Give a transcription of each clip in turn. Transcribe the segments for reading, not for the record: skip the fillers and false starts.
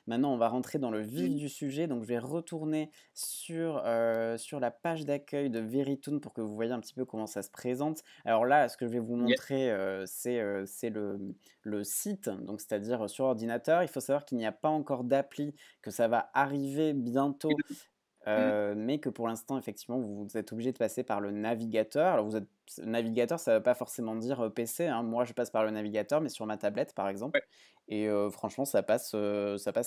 Maintenant, on va rentrer dans le vif du sujet. Donc, je vais retourner sur la page d'accueil de Verytoon pour que vous voyez un petit peu comment ça se présente. Alors là, ce que je vais vous Yeah. montrer, c'est le site, donc c'est-à-dire sur ordinateur. Il faut savoir qu'il n'y a pas encore d'appli, que ça va arriver bientôt, Mm. mais que pour l'instant, effectivement, vous êtes obligé de passer par le navigateur. Alors vous êtes navigateur, ça ne veut pas forcément dire, PC, hein. Moi, je passe par le navigateur, mais sur ma tablette, par exemple, Ouais. et franchement, ça passe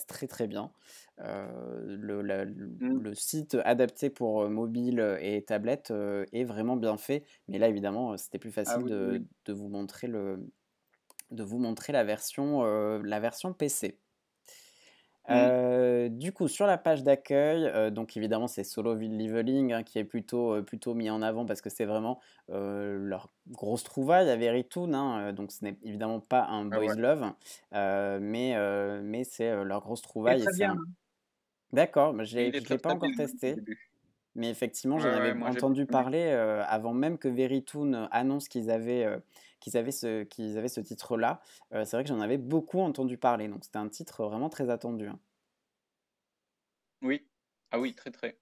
très, très bien. Mm. Le site adapté pour, mobile, et tablette, est vraiment bien fait. Mais là, évidemment, c'était plus Ah facile oui, oui, oui. de vous montrer la version PC. Mm. Du coup, sur la page d'accueil, donc évidemment, c'est Solo Leveling, hein, qui est plutôt mis en avant parce que c'est vraiment, leur grosse trouvaille à Verytoon, hein, donc ce n'est évidemment pas un Ouais, boys ouais. love, mais c'est, leur grosse Il est trouvaille et très c'est bien, un hein. d'accord, bah, Il est je très l'ai pas très bien encore au testé, début. mais effectivement, Ouais, j'en avais ouais, moi j'ai entendu bien aimé. parler, avant même que Verytoon annonce qu'ils avaient ce titre-là. C'est vrai que j'en avais beaucoup entendu parler, donc c'était un titre vraiment très attendu, hein. Oui. Ah oui, très très.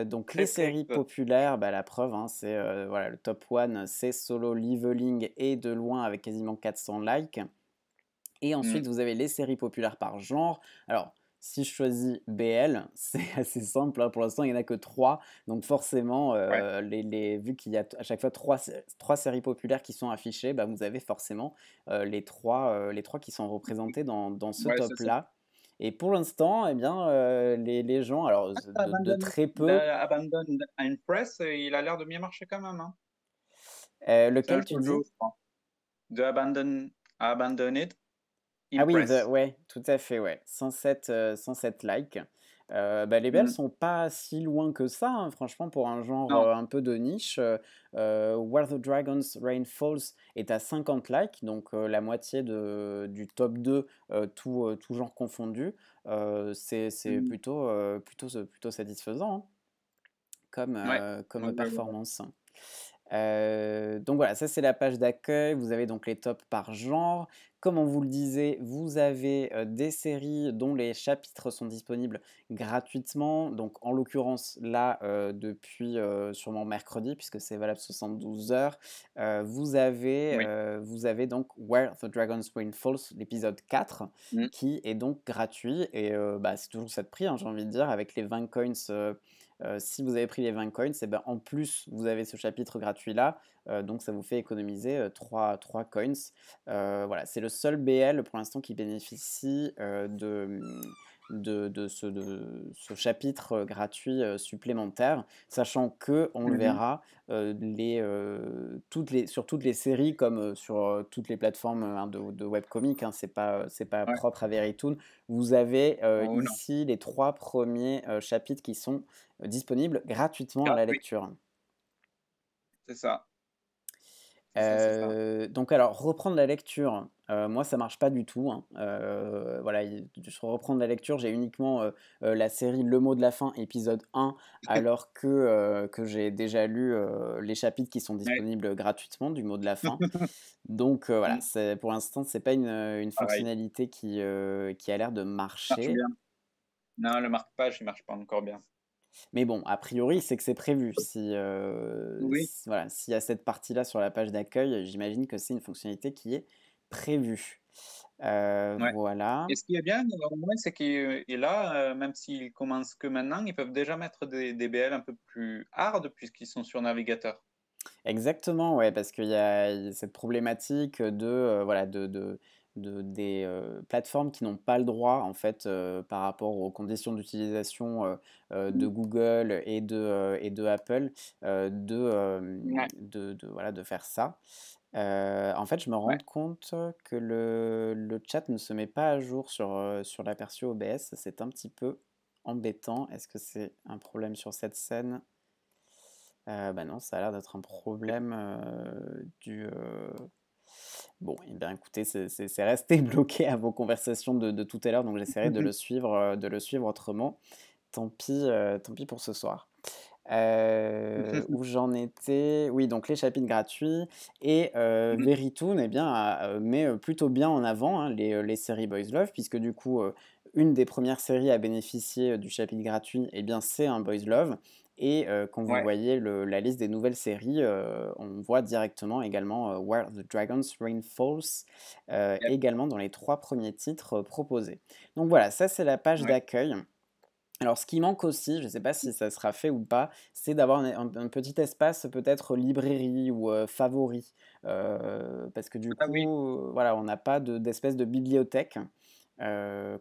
Donc les Très très séries good. populaires, bah, la preuve, hein, c'est, voilà, le top one, c'est Solo Leveling et de loin avec quasiment 400 likes. Et Mm. ensuite, vous avez les séries populaires par genre. Alors, si je choisis BL, c'est assez simple, hein, pour l'instant, il n'y en a que 3. Donc forcément, Ouais. vu qu'il y a à chaque fois 3 séries populaires qui sont affichées, bah, vous avez forcément, les 3 qui sont représentés dans ce Ouais, c'est ça. top-là. Et pour l'instant, eh bien, les gens, alors Ah, de très peu. Abandoned and Press, il a l'air de bien marcher quand même, hein. C'est un Lequel tu shoujo, dis? je crois. De Abandoned Ah oui, Impress. ouais, tout à fait, ouais. 107 likes. Bah, les belles Mm. sont pas si loin que ça, hein, franchement, pour un genre, Non. un peu de niche. Where the Dragon's Rain Falls est à 50 likes, donc la moitié du top 2, tout genre confondu. C'est Mm. plutôt satisfaisant, hein, Ouais. comme Ouais, ouais, ouais. performance. Donc voilà, ça c'est la page d'accueil. Vous avez donc les tops par genre. Comme on vous le disait, vous avez des séries dont les chapitres sont disponibles gratuitement. Donc en l'occurrence là, depuis sûrement mercredi, puisque c'est valable 72 heures. Oui. Vous avez donc Where the Dragon's Wind Falls, l'épisode 4, Mm. qui est donc gratuit. Et bah, c'est toujours ça de prix, hein, j'ai envie de dire, avec les 20 coins. Si vous avez pris les 20 coins, et ben, en plus, vous avez ce chapitre gratuit-là, donc ça vous fait économiser 3 coins. Voilà, c'est le seul BL pour l'instant qui bénéficie de ce chapitre gratuit supplémentaire, sachant que, on le Mhm. verra, sur toutes les séries, comme sur toutes les plateformes hein, de webcomics, hein, c'est pas Ouais. propre à Verytoon, vous avez Oh non. ici les 3 premiers chapitres qui sont disponible gratuitement à la Gratuit. lecture. C'est ça. C'est ça, c'est ça. Donc alors reprendre la lecture, moi ça marche pas du tout, hein. Voilà, sur reprendre la lecture, j'ai uniquement, la série Le mot de la fin épisode 1 alors que j'ai déjà lu, les chapitres qui sont Ouais. disponibles gratuitement du mot de la fin. Donc voilà, Mm. c'est pour l'instant, c'est pas une Pareil. fonctionnalité qui a l'air de Marche marcher. bien. Non, le marque-page, il marche pas encore bien. Mais bon, a priori, c'est que c'est prévu. Oui. Voilà, s'il y a cette partie-là sur la page d'accueil, j'imagine que c'est une fonctionnalité qui est prévue. Ouais. Voilà. Et ce qui est bien, au moins, c'est qu'il est là, même s'ils commencent que maintenant, ils peuvent déjà mettre des BL un peu plus hard puisqu'ils sont sur navigateur. Exactement, ouais, parce il y a cette problématique voilà, des plateformes qui n'ont pas le droit, en fait, par rapport aux conditions d'utilisation de Mm. Google et de Apple, Ouais. voilà, de faire ça. En fait, je me rends Ouais. compte que le chat ne se met pas à jour sur l'aperçu OBS. C'est un petit peu embêtant. Est-ce que c'est un problème sur cette scène? Bah non, ça a l'air d'être un problème bon, et bien écoutez, c'est resté bloqué à vos conversations de tout à l'heure, donc j'essaierai de le suivre autrement. Tant pis pour ce soir. Où j'en étais? Oui, donc les chapitres gratuits et Mhm. Verytoon, eh bien, met, plutôt bien en avant, hein, les séries Boys Love puisque du coup, une des premières séries à bénéficier, du chapitre gratuit, eh bien, c'est un Boys Love et quand vous Ouais, voyez la liste des nouvelles séries, on voit directement également, Where the Dragon's Rain Falls, yep, également dans les 3 premiers titres, proposés. Donc voilà, ça c'est la page ouais. d'accueil. Alors ce qui manque aussi, je ne sais pas si ça sera fait ou pas, c'est d'avoir un petit espace peut-être librairie ou favoris. Parce que du Ah oui, coup, voilà, on n'a pas d'espèce de bibliothèque,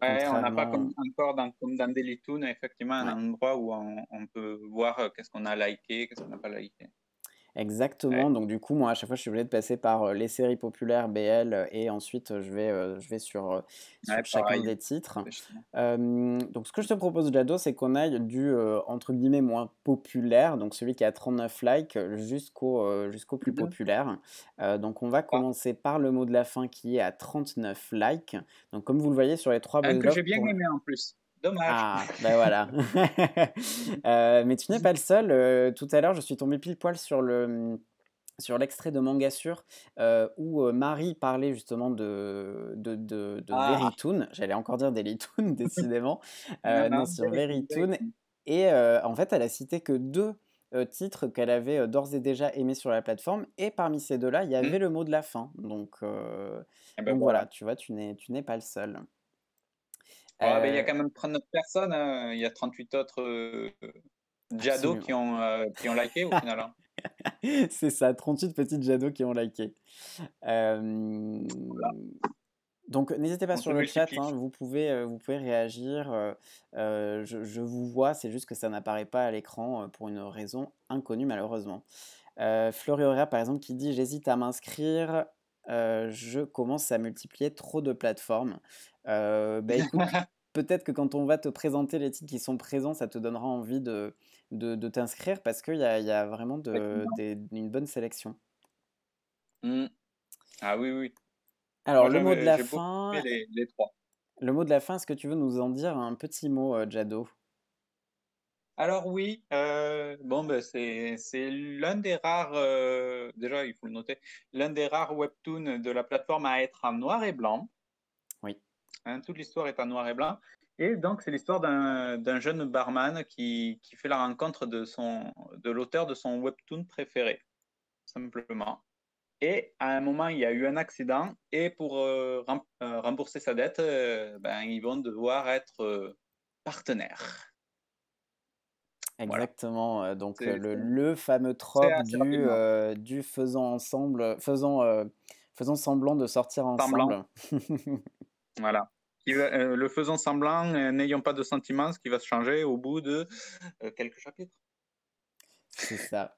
ouais, on n'a pas contrairement encore comme dans Dailytoon, effectivement, un ouais. endroit où on peut voir qu'est-ce qu'on a liké, qu'est-ce qu'on n'a pas liké. Exactement, Ouais, donc du coup, moi, à chaque fois, je suis obligé de passer par, les séries populaires BL, et ensuite, je vais ouais, sur chacun pareil. des titres. Effectivement. Donc ce que je te propose, Jado, c'est qu'on aille du, entre guillemets, «moins populaire», donc celui qui a 39 likes, jusqu'au plus Mhm. populaire. Donc on va Ah, commencer par le mot de la fin qui est à 39 likes. Donc comme vous le voyez sur les 3 un boys que love j'ai bien pour aimé en plus. Dommage. ah, ben voilà. Mais tu n'es pas le seul, tout à l'heure, je suis tombé pile poil sur l'extrait de Mangasure, où, Marie parlait justement de Ah, Verytoon. J'allais encore dire Dailytoon décidément. non, Non, non, sur Dailytoon, Verytoon Dailytoon. et en fait, elle a cité que 2 titres qu'elle avait, d'ores et déjà aimés sur la plateforme et parmi ces 2 là, il y Hmm. avait le mot de la fin. Et ben Donc voilà. voilà, tu vois, tu n'es pas le seul. Ouais, ben, il y a Heu, quand même 39 personnes, hein. Il y a 38 autres Jado Absolument. qui ont liké au final, hein. C'est ça, 38 petites jados qui ont liké. Voilà, Hem Donc n'hésitez pas on se sur le chat, multiplie. hein, vous pouvez réagir, je vous vois, c'est juste que ça n'apparaît pas à l'écran, pour une raison inconnue malheureusement. Florioria par exemple qui dit: «J'hésite à m'inscrire, je commence à multiplier trop de plateformes». Bah, écoute, peut-être que quand on va te présenter les titres qui sont présents, ça te donnera envie de t'inscrire parce qu'il y a vraiment Effectivement. une bonne sélection. Hmm. Ah oui, oui. Alors Moi, le mot de la j'ai beaucoup fin aimé les trois. est-ce que tu veux nous en dire un petit mot, Jado? Alors oui, bon, ben, c'est l'un des rares, déjà, il faut le noter, l'un des rares webtoons de la plateforme à être en noir et blanc. Oui, Hein, toute l'histoire est en noir et blanc. Et donc, c'est l'histoire d'un jeune barman qui fait la rencontre de l'auteur de son webtoon préféré, simplement. Et à un moment, il y a eu un accident et pour rembourser sa dette, ben, ils vont devoir être partenaires. Voilà. exactement, donc C'est le fameux c'est trope assez rapidement. du faisant semblant de sortir Semblant, ensemble. voilà. Le faisant semblant, n'ayant pas de sentiments, ce qui va se changer au bout de quelques chapitres. C'est ça.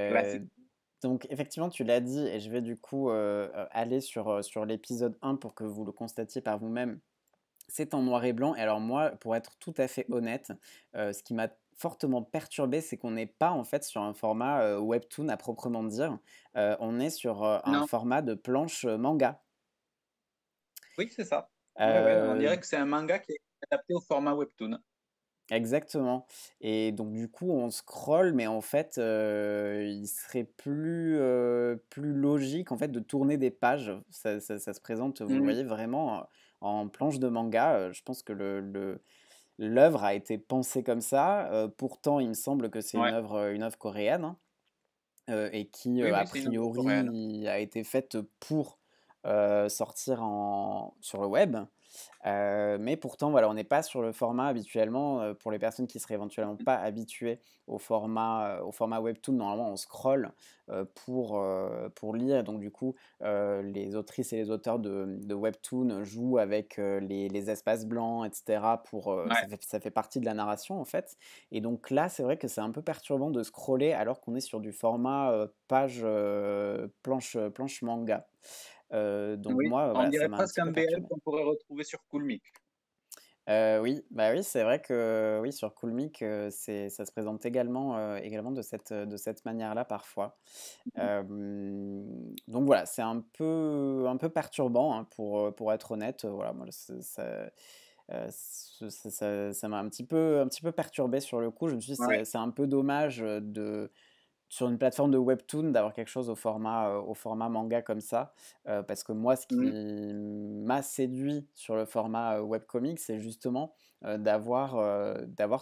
Classique. Donc effectivement, tu l'as dit et je vais du coup, aller sur l'épisode 1 pour que vous le constatiez par vous-même. C'est en noir et blanc et alors moi, pour être tout à fait honnête, ce qui m'a fortement perturbé, c'est qu'on n'est pas en fait sur un format, webtoon à proprement dire. On est sur, un Non, format de planche, manga. oui, c'est ça. Ouais, ouais, on Heu, dirait que c'est un manga qui est adapté au format webtoon. Exactement et donc du coup, on scrolle mais en fait, il serait plus logique en fait de tourner des pages. Ça se présente, vous le Mm. voyez vraiment, en planche de manga. Je pense que l'œuvre a été pensée comme ça, pourtant il me semble que c'est Ouais. une œuvre coréenne, hein, et qui, Oui, a oui, c'est une œuvre coréenne. priori a été faite pour, sortir sur le web. Mais pourtant, voilà, on n'est pas sur le format habituellement, pour les personnes qui seraient éventuellement pas habituées au format webtoon, normalement on scrolle, pour lire et donc du coup, les autrices et les auteurs de webtoon jouent avec, les espaces blancs et cetera Ouais. ça fait partie de la narration en fait et donc là, c'est vrai que c'est un peu perturbant de scroller alors qu'on est sur du format, page, planche manga. Donc Oui, moi, on voilà, ça dirait m'a un presque petit un peu BL perturbé. qu'on pourrait retrouver sur Coolmik. Oui, bah, oui, c'est vrai que, oui, sur Coolmik, ça se présente également de cette manière-là parfois. Donc voilà, c'est un peu perturbant, hein, pour être honnête, voilà, moi, Ça m'a un petit peu perturbé sur le coup. Je me suis dit: Ouais. C'est un peu dommage, de sur une plateforme de webtoon, d'avoir quelque chose au format manga comme ça, parce que moi, ce qui Mmh. m'a séduit sur le format, webcomic, c'est justement, d'avoir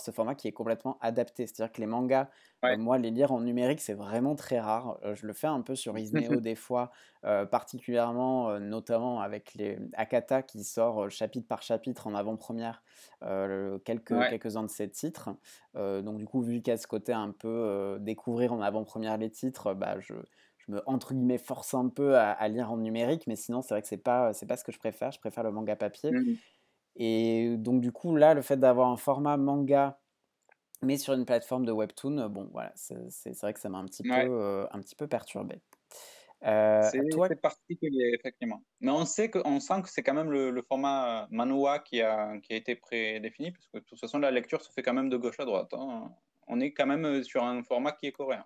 ce format qui est complètement adapté. C'est-à-dire que les mangas, Ouais. moi, les lire en numérique, c'est vraiment très rare. Je le fais un peu sur Isneo des fois, particulièrement, notamment avec les Akata qui sort, chapitre par chapitre en avant-première, Ouais. quelques-uns de ses titres. Donc du coup, vu qu'il y a ce côté un peu, découvrir en avant-première les titres, bah, je me, entre guillemets, «force» un peu à lire en numérique, mais sinon c'est vrai que c'est pas ce que je préfère le manga papier Mmh. et donc du coup, là, le fait d'avoir un format manga, mais sur une plateforme de webtoon, bon voilà, c'est vrai que ça m'a Ouais. un petit peu perturbé. C'est Toi c'est particulier, effectivement. Mais on sent que c'est quand même le format, manhwa qui a été prédéfini, parce que de toute façon, la lecture se fait quand même de gauche à droite, hein. On est quand même, sur un format qui est coréen.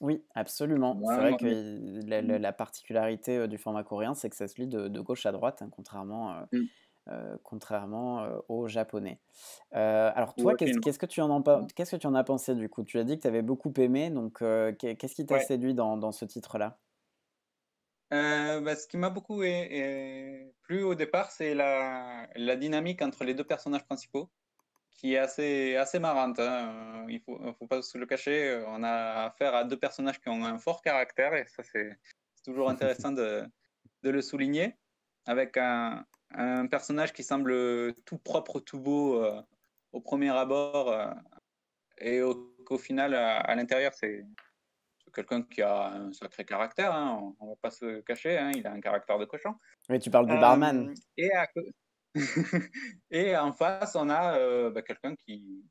oui, absolument. C'est Moi, vrai on que est mmh, la particularité, du format coréen, c'est que ça se lit de gauche à droite, hein, mmh, contrairement, aux japonais. Alors ou toi, au chinois. Mmh. qu'est-ce que tu en as pensé du coup? Tu as dit que tu avais beaucoup aimé, donc qu'est-ce qui t'a Ouais, séduit dans ce titre-là? bah, ce qui m'a beaucoup plu au départ, c'est la dynamique entre les 2 personnages principaux, qui est assez marrante, hein, il faut pas se le cacher, on a affaire à 2 personnages qui ont un fort caractère et ça, c'est toujours intéressant de le souligner, avec un personnage qui semble tout propre, tout beau, au premier abord, et qu'au final, à l'intérieur, c'est quelqu'un qui a un sacré caractère, hein, on va pas se cacher, hein, il a un caractère de cochon. Oui, tu parles du barman. Et et en face, on a, bah, quelqu'un qui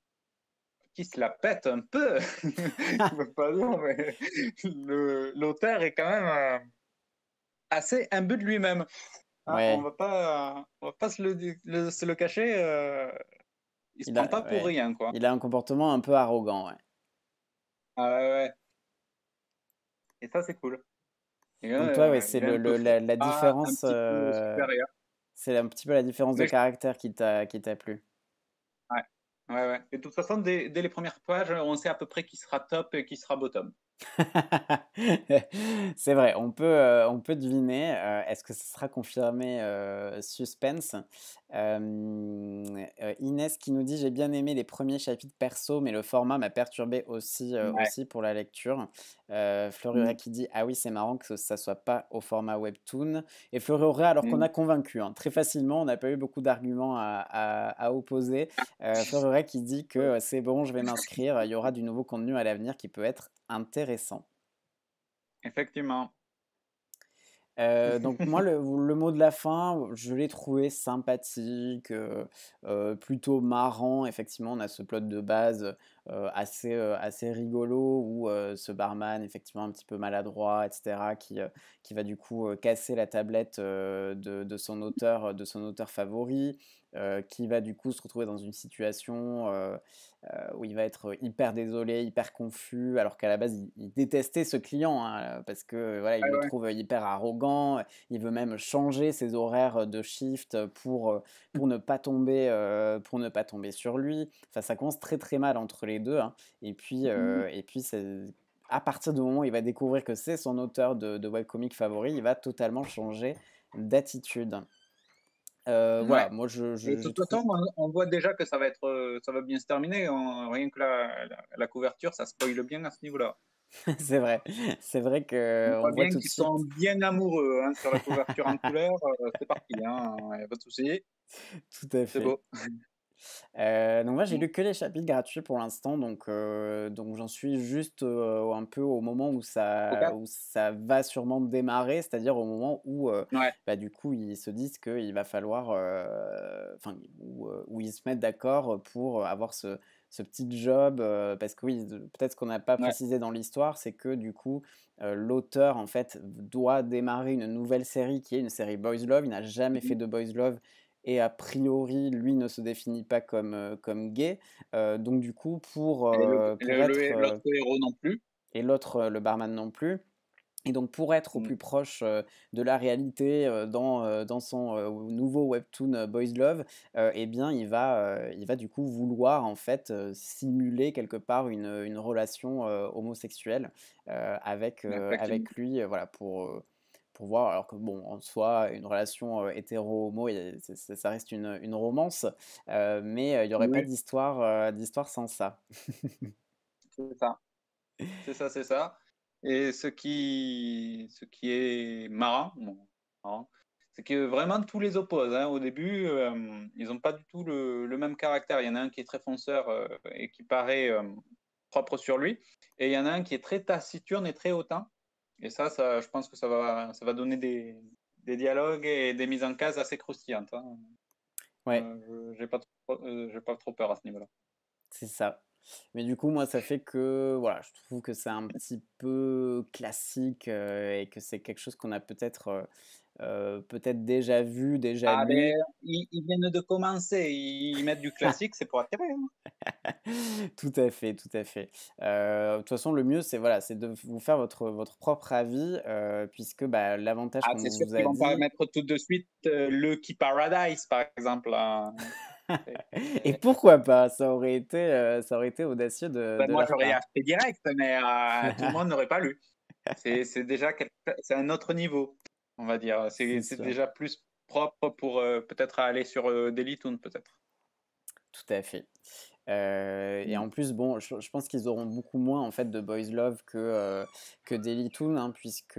se la pète un peu. Je veux pas dire, mais l'auteur est quand même, assez imbu de lui-même. Hein, Ouais, on va pas se le cacher, il se il prend a pas pour ouais, rien, quoi. il a un comportement un peu arrogant, ouais. Ah ouais, ouais, et ça, c'est cool. Et Donc toi, ouais, c'est il est un peu la froid, un différence, petit peu supérieur. c'est un petit peu la différence de Mais caractère qui t'a plu? ouais, ouais, ouais, et de toute façon, dès les premières pages, on sait à peu près qui sera top et qui sera bottom. C'est vrai, on peut deviner, est-ce que ce sera confirmé, suspense? Inès qui nous dit: «J'ai bien aimé les premiers chapitres perso, mais le format m'a perturbé Ouais. aussi pour la lecture». Fleury Mmh. qui dit: «Ah oui, c'est marrant que ça soit pas au format webtoon» et Fleury alors qu'on Mmh. a convaincu, hein, très facilement, on n'a pas eu beaucoup d'arguments à opposer. Fleury qui dit que, «C'est bon, je vais m'inscrire, il y aura du nouveau contenu à l'avenir qui peut être intéressant». Effectivement. Donc moi, le mot de la fin, je l'ai trouvé sympathique, plutôt marrant. Effectivement, on a ce plot de base, assez rigolo où, ce barman, effectivement un petit peu maladroit et cetera, qui va du coup, casser la tablette, de son auteur favori, qui va du coup se retrouver dans une situation, où il va être hyper désolé, hyper confus, alors qu'à la base, il détestait ce client, hein, parce que voilà, il Ouais, le ouais. trouve hyper arrogant. Il veut même changer ses horaires de shift pour ne pas tomber sur lui. Enfin, ça commence très très mal entre les deux, hein. Mmh. Et puis à partir du moment où il va découvrir que c'est son auteur de webcomic favori, il va totalement changer d'attitude. Ouais, Voilà, moi et de j'ai toute trouvé. façon, on voit déjà que ça va bien se terminer. Rien que la couverture, ça spoile bien à ce niveau-là. C'est vrai, c'est vrai On qu'on voit voit bien tout de qu'ils sont suite. bien amoureux, hein, sur la couverture en couleur, c'est parti, hein, y a pas de souci, Tout à c'est fait. beau. Donc moi, j'ai Mmh. lu que les chapitres gratuits pour l'instant, donc j'en suis juste, un peu au moment OK. où ça va sûrement démarrer, c'est-à-dire au moment où, Ouais. bah, du coup, ils se disent qu'il va falloir, enfin, où ils se mettent d'accord, pour avoir ce petit job, parce que oui, peut-être ce qu'on n'a pas Ouais. précisé dans l'histoire, c'est que du coup, l'auteur, en fait, doit démarrer une nouvelle série qui est une série boys love. Il n'a jamais fait Mmh. de boys love et a priori, lui ne se définit pas comme gay. Donc du coup, Et pour être, l'autre héros non plus. et l'autre, le barman non plus. Et donc pour être au Mm. plus proche, de la réalité, dans son, nouveau webtoon, Boys Love, et bien il va du coup vouloir en fait, simuler quelque part une relation, homosexuelle, Effectivement. avec lui, voilà pour voir alors que bon, en soi, une relation, hétéro-homo et ça reste une romance, mais il y aurait pas Oui, d'histoire sans ça. c'est ça. C'est ça, c'est ça. Et ce qui est marrant, bon, marrant, c'est que vraiment tous les opposent, hein. Au début, ils n'ont pas du tout le même caractère. Il y en a un qui est très fonceur et qui paraît propre sur lui, et il y en a un qui est très taciturne et très hautain. Et ça, je pense que ça va donner des dialogues et des mises en case assez croustillantes, hein. Ouais. J'ai pas trop peur à ce niveau-là. C'est ça. Mais du coup, moi, ça fait que, voilà, je trouve que c'est un petit peu classique, et que c'est quelque chose qu'on a peut-être, peut-être déjà vu, déjà Ah lu. ben, ils viennent de commencer, ils mettent du classique, c'est pour attirer, hein. Tout à fait, tout à fait. De toute façon, le mieux, c'est voilà, c'est de vous faire votre propre avis, puisque, bah, l'avantage, Ah, comme c'est on sûr vous qu'ils a vont pas dit. mettre tout de suite Lucky Paradise, par exemple, hein. C'est- Et pourquoi pas? Ça aurait été audacieux Ben, de moi, leur j'aurais part. acheté direct, mais tout le monde n'aurait pas lu. C'est déjà c'est un autre niveau, on va dire. C'est C'est sûr. déjà plus propre pour peut-être aller sur Daily Toon, peut-être. Tout à fait. Et Mm. en plus, bon, je pense qu'ils auront beaucoup moins en fait de boys love que Daily Toon, hein, puisque,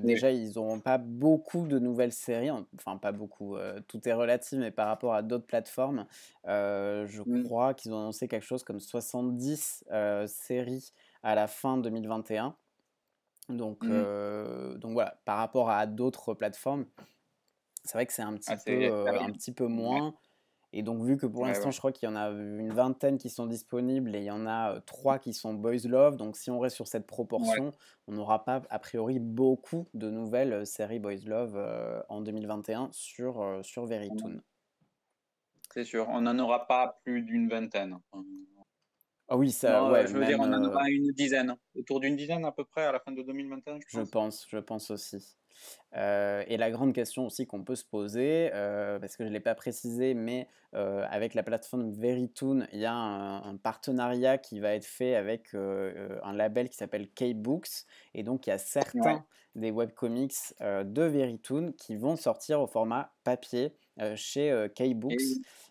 Oui. déjà ils n'auront pas beaucoup de nouvelles séries, enfin pas beaucoup, tout est relatif, mais par rapport à d'autres plateformes, je Mm. crois qu'ils ont annoncé quelque chose comme 70, séries à la fin 2021. Mm. Donc voilà, par rapport à d'autres plateformes, c'est vrai que c'est Ah, c'est un rien. petit peu Ouais, moins. Et donc, vu que pour ouais, l'instant, ouais. je crois qu'il y en a une vingtaine qui sont disponibles et il y en a 3 qui sont Boys Love. Donc, si on reste sur cette Ouais, proportion, on n'aura pas, a priori, beaucoup de nouvelles séries Boys Love en 2021 sur Verytoon. c'est sûr. On n'en aura pas plus d'une vingtaine. Ah oui, ça, Non, ouais, je veux dire, même, on en aura une dizaine. Autour d'une dizaine à peu près à la fin de 2021, je pense. je pense aussi. Et la grande question aussi qu'on peut se poser, parce que je ne l'ai pas précisé, mais avec la plateforme Verytoon, il y a un partenariat qui va être fait avec un label qui s'appelle K-Books. Et donc, il y a Ouais. certains des webcomics de Verytoon qui vont sortir au format papier chez Et K-Books.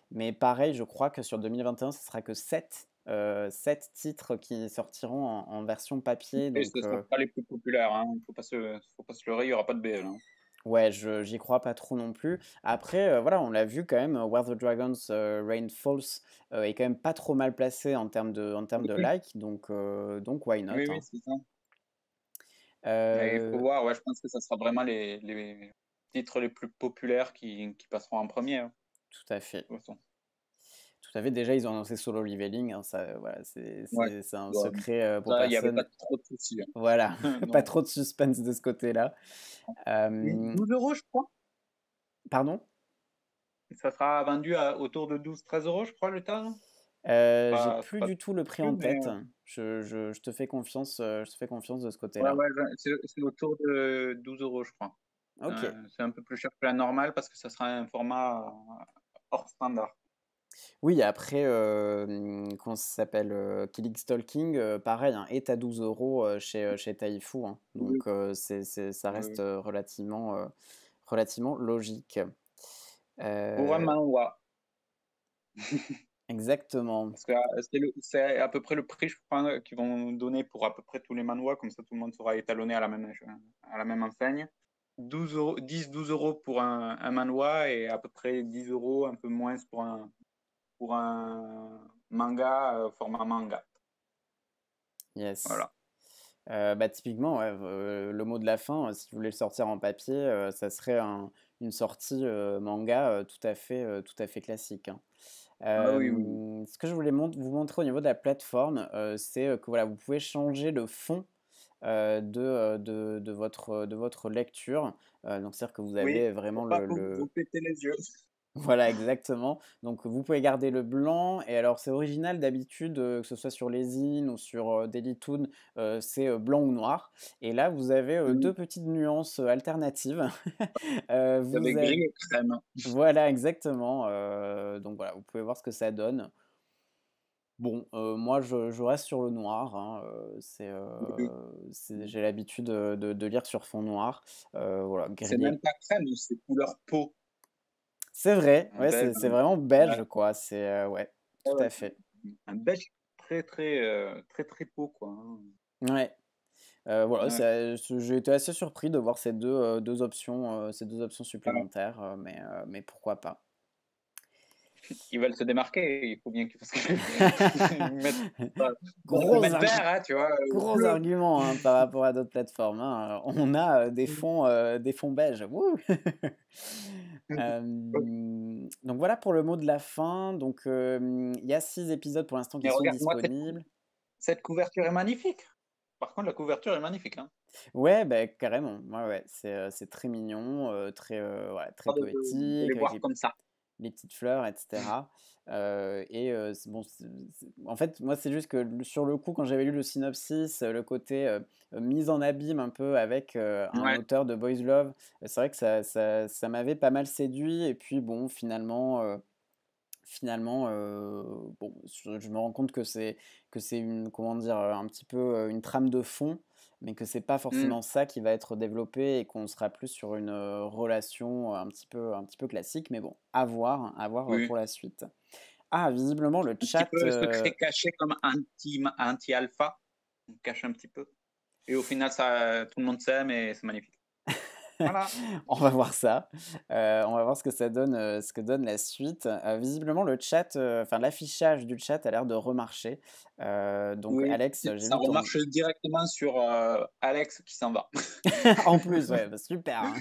Mais pareil, je crois que sur 2021, ce sera que 7 titres qui sortiront en version papier. ce ne Donc, sera pas les plus populaires, hein. Faut pas se leurrer, il n'y aura pas de BL, hein. ouais, j'y crois pas trop non plus. Après, voilà, on l'a vu quand même, Where the Dragons Rain Falls est quand même pas trop mal placé en termes de Oui, likes, donc why not, oui, oui, hein. c'est ça. Mais il faut Euh, voir, ouais, je pense que ça sera vraiment les titres les plus populaires qui passeront en premier, hein, Tout à fait. de toute façon. Tout à fait. Déjà, ils ont annoncé Solo Leveling, hein, ça, voilà, Ouais. c'est un Ouais. secret pour Ça, il n'y avait pas personne. trop de soucis, Voilà, hein. pas Non. trop de suspense de ce côté-là. Et Euh, 12 €, je crois. Pardon? Ça sera vendu autour de 12 13 € je crois, le tas. J'ai C'est plus pas du tout le prix plus, en mais tête. Je te fais confiance, je te fais confiance de ce ouais, côté-là. ouais, c'est autour de 12 € je crois. Ok. C'est un peu plus cher que la normale parce que ça sera un format hors standard. Oui, après, comment ça s'appelle? Killing Stalking, pareil, hein, est à 12 € chez Taifu, hein. Oui, Donc, ça oui, reste, oui. relativement logique. Pour un Heu, manhwa. exactement. Parce que c'est à peu près le prix, je crois, qu'ils vont donner pour à peu près tous les manhwas, comme ça tout le monde sera étalonné à la même enseigne. 12 €, 10 12 € pour un manhwa et à peu près 10 € un peu moins pour un manga, format manga. Yes. Voilà. Bah, typiquement, ouais, le mot de la fin, si vous voulez le sortir en papier, ça serait une sortie, manga, tout à fait classique, hein. Ah oui, oui. Ce que je voulais vous montrer au niveau de la plateforme, c'est, que voilà, vous pouvez changer le fond, de votre lecture. Donc c'est-à-dire que vous Oui, avez pour vraiment pas vous péter les yeux. Voilà, exactement. Donc vous pouvez garder le blanc et alors c'est original d'habitude, que ce soit sur les zines ou sur, Dailytoon, c'est, blanc ou noir et là vous avez, Mmh. 2 petites nuances, alternatives. Il y avait Vous avez gris et crème. voilà exactement, donc voilà, vous pouvez voir ce que ça donne. Bon, moi je reste sur le noir, hein, Oui. j'ai l'habitude, de lire sur fond noir, voilà, C'est gris même pas crème, c'est couleur peau. c'est vrai, Un ouais, beige, c'est vraiment ouais, beige quoi, ouais, ouais, tout ouais, à fait. un beige très, très, très, très peau, quoi, hein. Ouais, voilà, Ouais. j'ai été assez surpris de voir ces 2 options Ouais. supplémentaires, mais pourquoi pas? Ils veulent se démarquer, il faut bien qu'ils parce que ils mettent pas ils Gros mettent arg vert, hein, tu vois? Gros Bleu. argument, hein, par rapport à d'autres plateformes, hein, on a, des fonds beiges, wouh! Donc voilà pour le mot de la fin, donc il y a 6 épisodes pour l'instant qui Mais sont regarde-moi disponibles. cette couverture est magnifique. Par contre, la couverture est magnifique, hein. Ouais, bah, carrément, ouais, ouais, c'est très mignon, ouais, très Pas de les poétique avec voir comme ça. les petites fleurs et cetera, c'est bon, en fait, moi, c'est juste que sur le coup, quand j'avais lu le synopsis, le côté, mise en abîme un peu avec, un Ouais, auteur de boys love, c'est vrai que ça m'avait pas mal séduit et puis bon, finalement, bon, je me rends compte que c'est une comment dire? Un petit peu, une trame de fond, mais que c'est pas mmh, forcément ça qui va être développé et qu'on sera plus sur une, relation un petit peu classique, mais bon, à voir, oui. pour la suite. Ah, visiblement le Un petit chat, peu secret caché comme anti-alpha. On cache un petit peu et au final ça tout le monde s'aime et c'est magnifique. Voilà. on va voir ça, on va voir ce que ça donne, ce que donne la suite. Visiblement le chat, enfin l'affichage du chat a l'air de remarcher, donc Oui, Alex, j'ai ça vu ton remarche directement sur, Alex qui s'en va. en plus, ouais, bah, super, hein.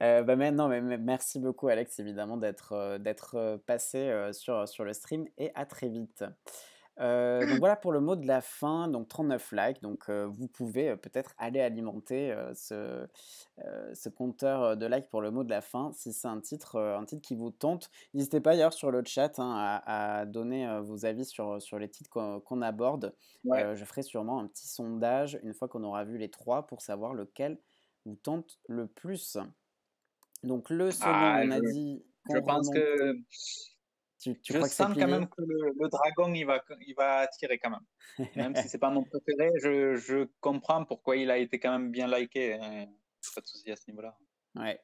Bah, mais non, mais merci beaucoup Alex évidemment d'être, passé, sur le stream et à très vite. Donc voilà pour le mot de la fin, donc 39 likes, donc vous pouvez, peut-être aller alimenter, ce compteur, de likes pour le mot de la fin si c'est un titre qui vous tente. N'hésitez pas d'ailleurs sur le chat, hein, à donner, vos avis sur les titres qu'on aborde. Ouais. Je ferai sûrement un petit sondage une fois qu'on aura vu les 3 pour savoir lequel vous tente le plus. Donc le second, Ah, on a dit je qu'on pense remonte que tu je crois que c'est sens quand même plié? que le dragon, il va attirer quand même. Même si c'est pas mon préféré, je comprends pourquoi il a été quand même bien liké, hein. Pas de souci à ce niveau-là. Ouais.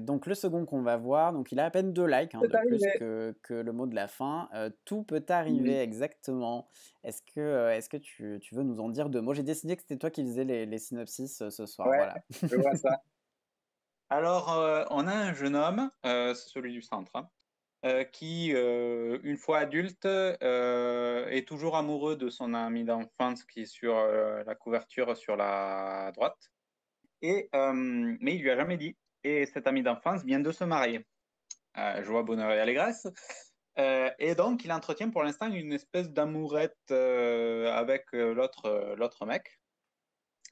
Donc le second qu'on va voir, donc il a à peine 2 likes, hein, C'est de plus arrivé. que le mot de la fin. Tout peut Mmh. arriver, exactement. Est-ce que tu veux nous en dire 2 mots? J'ai décidé que c'était toi qui faisais les synopsis, ce soir, Ouais, voilà. je vois ça. Alors, on a un jeune homme, c'est celui du centre, hein, qui, une fois adulte, est toujours amoureux de son ami d'enfance qui est sur, la couverture sur la droite mais il lui a jamais dit et cet ami d'enfance vient de se marier. Joie, bonheur et allégresse, et donc il entretient pour l'instant une espèce d'amourette, avec, l'autre mec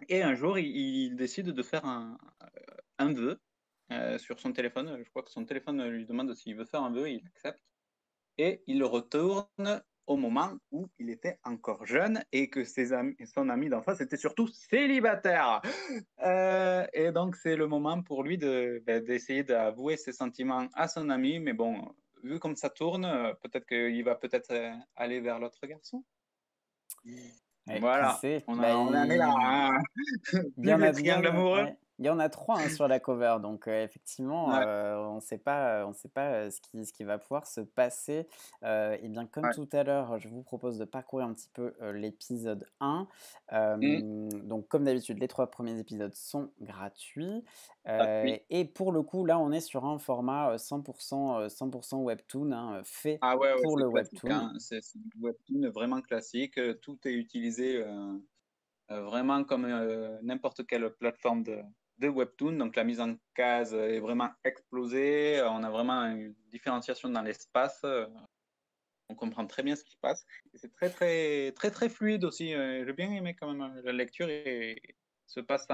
et un jour il décide de faire un vœu, sur son téléphone. Je crois que son téléphone lui demande s'il veut faire un vœu, il accepte et il retourne au moment où il était encore jeune et que son ami d'enfance était surtout célibataire. Et donc, c'est le moment pour lui d'essayer d'avouer ses sentiments à son ami. Mais bon, vu comme ça tourne, peut-être qu'il va peut-être aller vers l'autre garçon. Ouais, qui Voilà, sait? on, Bah, on en est là, hein. Vive les il y en triangles a amoureux. ouais, il y en a 3 hein, sur la cover donc effectivement, Ouais, on sait pas, ce qui va pouvoir se passer. Et bien, comme ouais. tout à l'heure, je vous propose de parcourir un petit peu, l'épisode 1. Mmh, Donc comme d'habitude, les 3 premiers épisodes sont gratuits, gratuit. et pour le coup, là, on est sur un format, 100 webtoon, hein, fait Ah ouais, ouais, pour c'est le classique, webtoon. hein. C'est du webtoon vraiment classique. Tout est utilisé vraiment comme n'importe quelle plateforme de webtoon. Donc la mise en case est vraiment explosée. On a vraiment une différenciation dans l'espace. On comprend très bien ce qui se passe. Et c'est très, très, très, très fluide aussi. J'ai bien aimé quand même la lecture et se passe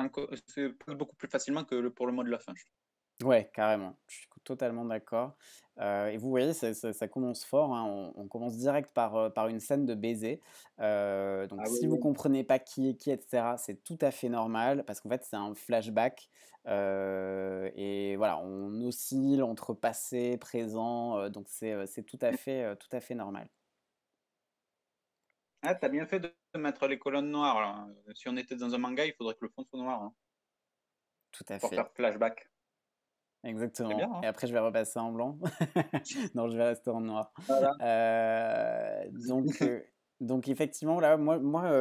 beaucoup plus facilement que pour le mot de la fin. Je trouve. Ouais, carrément. Je suis totalement d'accord. Et vous voyez, ça commence fort, hein. On commence direct par une scène de baiser. Donc Ah oui, si vous oui. comprenez pas qui est qui et cetera, c'est tout à fait normal parce qu'en fait, c'est un flashback, et voilà, on oscille entre passé, présent, donc c'est tout à fait normal. Ah, t'as bien fait de mettre les colonnes noires, là. Si on était dans un manga, il faudrait que le fond soit noir, hein, Tout à pour fait. faire flashback. C'est bien, Exactement hein. et après je vais repasser en blanc. Non, je vais rester en noir. Voilà. Donc effectivement, là,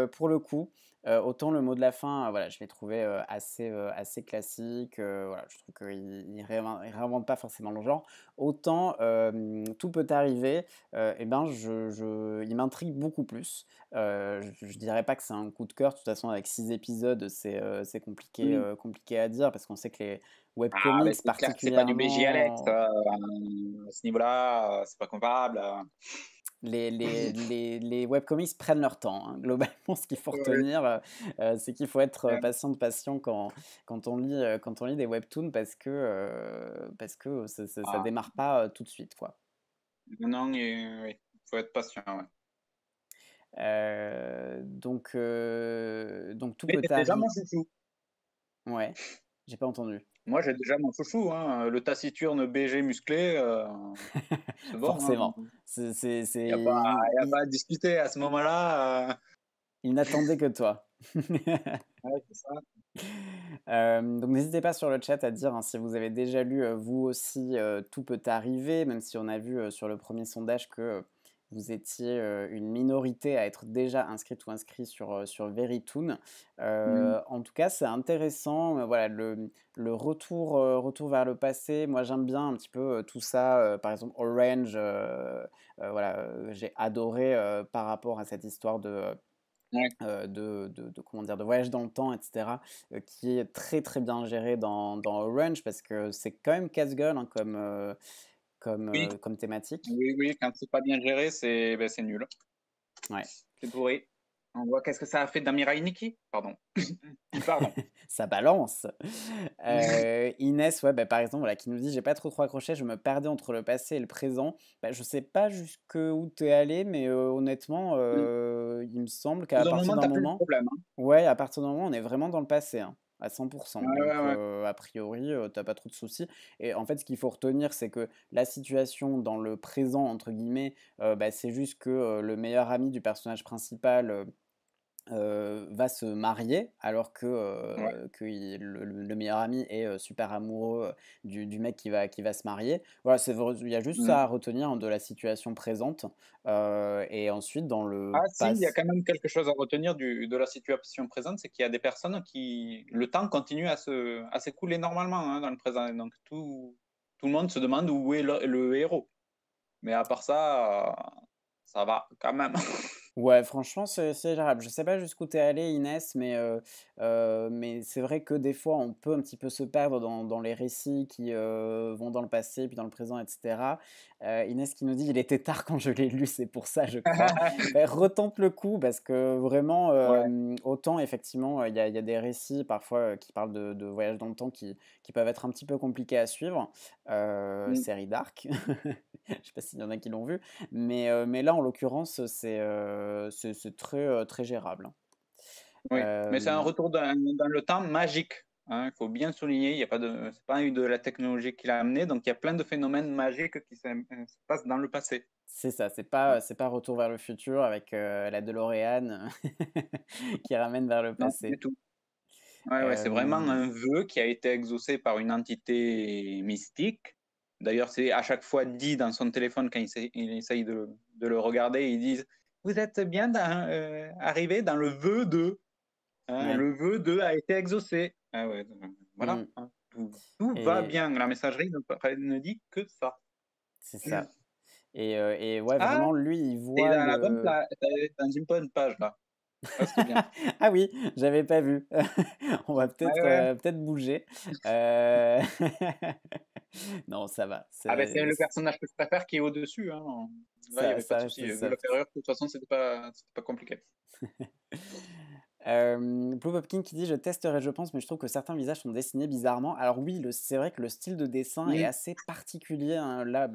pour le coup, autant le mot de la fin, voilà, je l'ai trouvé, assez classique, voilà, je trouve qu'il réinvente pas forcément le genre. Autant, Tout peut arriver, et ben, il m'intrigue beaucoup plus. Je dirais pas que c'est un coup de cœur, de toute façon avec 6 épisodes, c'est compliqué, Oui. compliqué à dire parce qu'on sait que les Ah, mais webcomics c'est clair que c'est pas du BJ Alex, particulièrement, à ce niveau-là, c'est pas comparable. les webcomics prennent leur temps, hein. Globalement, ce qu'il faut Ouais. retenir, c'est qu'il faut être, Ouais. patient quand on lit des webtoons parce que ça Ah, démarre pas, tout de suite, quoi. non, oui, faut être patient, ouais. Donc tout Mais peut c'est déjà mon arriver. chouchou. Ouais, j'ai pas entendu. Moi, j'ai déjà mon chouchou, hein. Le taciturne BG musclé, c'est bon, hein. Forcément, Il y a pas, y a il pas à discuter à ce moment-là. il n'attendait que toi. Ouais, c'est ça. Donc n'hésitez pas sur le chat à dire, hein, si vous avez déjà lu, vous aussi, Tout peut arriver, même si on a vu, sur le premier sondage que, vous étiez, une minorité à être déjà inscrite ou inscrit sur Verytoon. Mm. En tout cas, c'est intéressant, voilà, retour vers le passé. Moi, j'aime bien un petit peu, tout ça, par exemple Orange, voilà, j'ai adoré, par rapport à cette histoire Ouais. de comment dire? De voyage dans le temps et cetera, qui est très, très bien géré dans Orange parce que c'est quand même casse-gueule, hein, Oui, comme thématique. oui, oui, quand c'est pas bien géré, c'est ben, c'est nul. Ouais, C'est pourri. On voit qu'est-ce que ça a fait d'Amirai Nikki? Pardon. Pardon. ça balance. Inès, ouais, bah, par exemple, voilà, qui nous dit: «J'ai pas trop accroché, je me perdais entre le passé et le présent». Bah, je sais pas jusqu'où tu es allé, mais honnêtement, Mm. il me semble Au bout qu'à d'un partir moment, d'un t'as plus le moment. problème, hein. Ouais, à partir d'un moment, on est vraiment dans le passé, hein, à 100. Ouais, Donc, ouais, ouais. a priori, tu pas trop de soucis et en fait, ce qu'il faut retenir, c'est que la situation dans le «présent» entre guillemets, bah, c'est juste que, le meilleur ami du personnage principal, va se marier alors Ouais. que le meilleur ami est, super amoureux, du mec qui va se marier. Voilà, il y a juste Mm. ça à retenir, hein, de la situation présente, et ensuite dans le Ah si, il y a passé. quand même quelque chose à retenir de la situation présente, c'est qu'il y a des personnes le temps continue à s'écouler normalement, hein, dans le présent. Donc tout le monde se demande où est le héros. Mais à part ça, ça va quand même. Ouais, franchement, c'est gérable. Je sais pas jusqu'où tu es allée, Inès, mais c'est vrai que des fois, on peut un petit peu se perdre dans les récits qui, vont dans le passé, puis dans le présent, et cetera. Inès qui nous dit: «Il était tard quand je l'ai lu, c'est pour ça, je crois». Beh, retente le coup parce que vraiment, Ouais. autant effectivement, il y a des récits parfois, qui parlent de voyage dans le temps qui peuvent être un petit peu compliqués à suivre. Mm. Série Dark. Je sais pas s'il y en a qui l'ont vu. Mais là, en l'occurrence, c'est très, très gérable, hein. Oui, mais c'est un retour dans le temps magique, hein. Il faut bien souligner, il y a pas de, c'est pas eu de la technologie qui l'a amené, donc il y a plein de phénomènes magiques qui se passent dans le passé. C'est ça, Voilà. c'est pas Retour vers le futur avec, la DeLorean qui ramène vers le Non, du passé. tout. Ouais, ouais, c'est vraiment Hem, un vœu qui a été exaucé par une entité mystique. D'ailleurs, c'est à chaque fois dit dans son téléphone quand il essaye de le regarder, ils disent: «Vous êtes bien arrivé dans le vœu de, hein, ouais, le vœu de a été exaucé». Ah ouais, voilà, mmh hein, tout va et bien. La messagerie ne dit que ça. c'est ça et ouais, Ah, vraiment, lui, il t'es voit dans la bonne le. pla tu dans une bonne page là. Ça, c'est bien. Ah oui, j'avais pas vu. On va Ouais, ouais. peut-être bouger. Heu, non, ça va, Ah ben c'est le personnage que je préfère qui est au-dessus, hein. Là, il y avait pas ça de souci. reste Vu la soft. période, de toute façon, c'était pas compliqué. Blue Popkin qui dit: «Je testerai, je pense, mais je trouve que certains visages sont dessinés bizarrement». Alors oui, c'est vrai que le style de dessin est Mmh. assez particulier, hein. Là,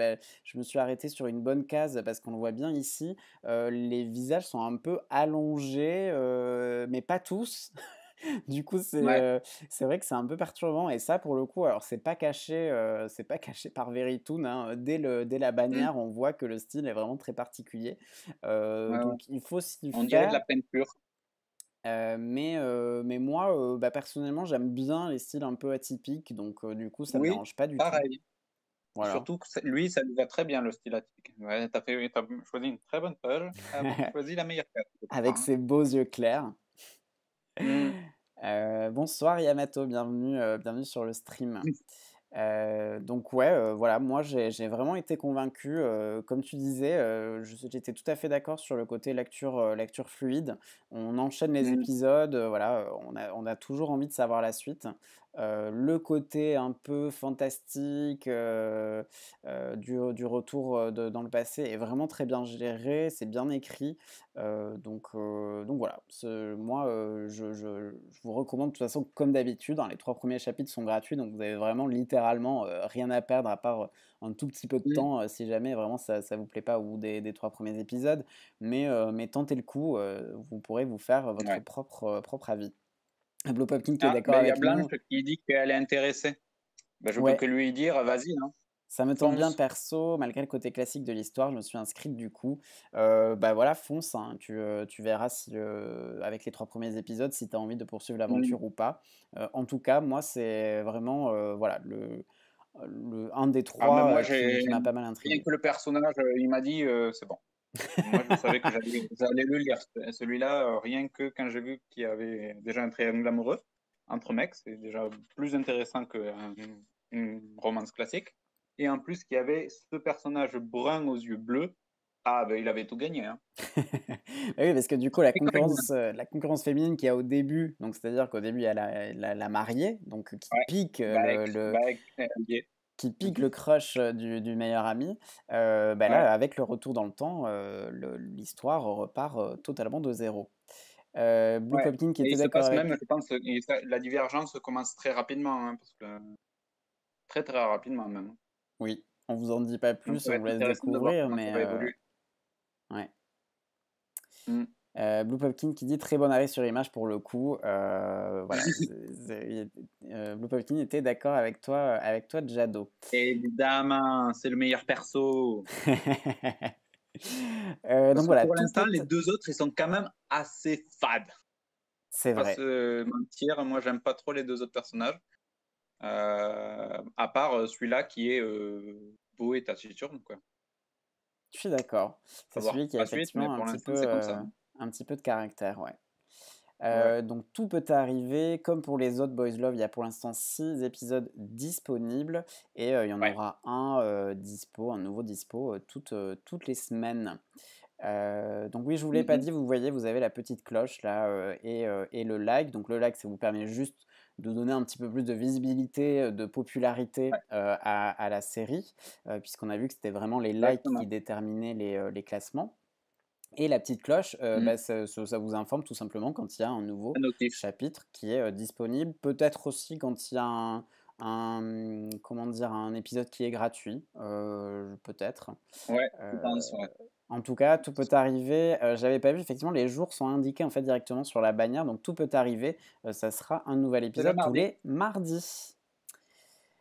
je me suis arrêté sur une bonne case parce qu'on le voit bien ici. Les visages sont un peu allongés, mais pas tous. Du coup, Ouais. c'est vrai que c'est un peu perturbant et ça, pour le coup, alors c'est pas caché par Verytoon, hein. Dès la Mmh. bannière, on voit que le style est vraiment très particulier. Ouais, ouais. Donc il faut s'y On dirait de faire. la peinture. Mais moi, personnellement, j'aime bien les styles un peu atypiques, donc du coup, ça me Oui, dérange pas du tout. pareil. Voilà. Surtout que lui, ça lui va très bien le style atypique. Ouais, tu choisi une très bonne page, tu choisi la meilleure carte, je crois, Avec hein. ses beaux yeux clairs. Mmh. Bonsoir Yamato, bienvenue sur le stream. Donc ouais, voilà, moi j'ai vraiment été convaincu, comme tu disais, j'étais tout à fait d'accord sur le côté lecture fluide. On enchaîne les Mmh. épisodes, voilà, on a toujours envie de savoir la suite. Le côté un peu fantastique, du retour, dans le passé est vraiment très bien géré, c'est bien écrit, donc voilà, moi, je vous recommande de toute façon comme d'habitude, hein, les 3 premiers chapitres sont gratuits, donc vous avez vraiment littéralement, rien à perdre à part, un tout petit peu de Mmh. temps, si jamais vraiment ça vous plaît pas au bout des 3 premiers épisodes. Mais tentez le coup, vous pourrez vous faire votre Ouais. propre avis. Blue Popkin qui est Ah, d'accord ben il y a avec Blanche nous. qui dit qu'elle est intéressée. Ben je peux Ouais. que lui dire: «Vas-y, hein, Ça me tente bien fonce». perso, malgré le côté classique de l'histoire, je me suis inscrite du coup. Voilà, fonce, hein, tu verras si, avec les 3 premiers épisodes, si tu as envie de poursuivre Mmh. l'aventure ou pas. En tout cas, moi, c'est vraiment, voilà, un des Ah ben 3 moi qui j'ai m'a pas mal rien intrigué. que le personnage, il m'a dit, c'est bon. Moi je savais que j'allais le lire celui-là, rien que quand j'ai vu qu'il y avait déjà un triangle amoureux entre mecs, c'est déjà plus intéressant qu'un une romance classique et en plus qu'il y avait ce personnage brun aux yeux bleus, ah ben il avait tout gagné, hein. Bah oui, parce que du coup, Et quand même, la concurrence féminine qu'il y a au début, donc c'est-à-dire qu'au début, il y a la mariée, donc ouais, qui pique mmh le crush, du meilleur ami, ouais, là, avec le retour dans le temps, l'histoire repart, totalement de zéro. Blue ouais Popkin qui et était il se d'accord passe avec même, je pense, la divergence commence très rapidement, hein, parce que très, très rapidement même. oui, on vous en dit pas Donc plus, ça va on vous être laisse intéressant de voir découvrir, comment ça mais va évoluer. ouais. Mmh. Blue Popkin qui dit: «Très bon arrêt sur image pour le coup», voilà, Blue Popkin était d'accord avec toi Jado. Évidemment, c'est le meilleur perso. Donc Parce que voilà, pour tout l'instant, peut les 2 autres, ils sont quand même assez fades. c'est Pas vrai. se mentir, moi j'aime pas trop les 2 autres personnages, à part, celui-là qui est, beau et taciturne quoi. Je suis d'accord. À C'est voir celui qui pour a la suite, mais effectivement pour l'instant, c'est comme ça, hein. un petit peu de caractère, ouais. Ouais, Donc tout peut arriver. Comme pour les autres Boys Love, il y a pour l'instant 6 épisodes disponibles et il y en ouais. aura un nouveau dispo, toutes les semaines. Donc oui, je vous l'ai Mmh pas mh. dit, vous voyez, vous avez la petite cloche là, et le like. Donc le like, ça vous permet juste de donner un petit peu plus de visibilité, de popularité, Ouais, à la série, puisqu'on a vu que c'était vraiment les likes qui exactement. déterminaient les classements. Et la petite cloche, Mmh. ça vous informe tout simplement quand il y a un nouveau Un notif. chapitre qui est, disponible. Peut-être aussi quand il y a comment dire? Un épisode qui est gratuit, peut-être. Ouais, je pense, Heu, ouais. En tout cas, tout peut arriver. J'avais pas vu effectivement les jours sont indiqués en fait directement sur la bannière, donc tout peut arriver. Ça sera un nouvel C'est le épisode tous mardi, les mardis.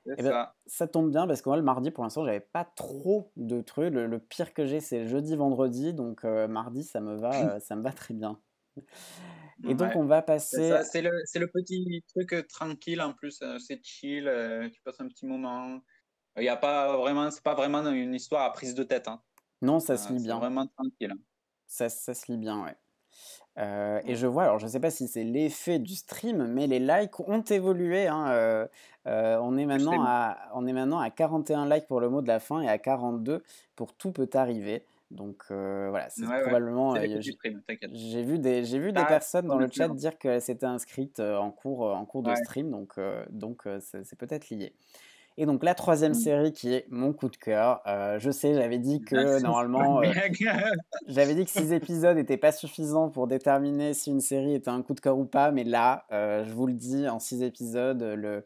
c'est Et ben, ça. ça tombe bien parce que moi le mardi pour l'instant j'avais pas trop de trucs. Le pire que j'ai c'est jeudi, vendredi, donc mardi ça me va très bien. Et donc Ouais, on va c'est passer. ça, c'est le petit truc, tranquille en plus, c'est chill, tu passes un petit moment. Il y a pas vraiment c'est pas vraiment une histoire à prise de tête, hein. Non, ça se lit C'est bien. vraiment tranquille, hein. Ça se lit bien, ouais. Et Ouais. je vois, alors je sais pas si c'est l'effet du stream, mais les likes ont évolué, hein, Du stream. on est maintenant à 41 likes pour le mot de la fin et à 42 pour Tout peut arriver. Donc voilà, c'est Ouais, ouais. probablement, C'est l'effet du stream, t'inquiète. j'ai vu des Ça a personnes dans son le chat influence. dire qu'elles s'étaient inscrites, en cours de Ouais. stream, donc c'est peut-être lié. Et donc la troisième série qui est mon coup de cœur, je sais, j'avais dit que normalement, j'avais dit que 6 épisodes n'étaient pas suffisants pour déterminer si une série était un coup de cœur ou pas, mais là, je vous le dis, en 6 épisodes, le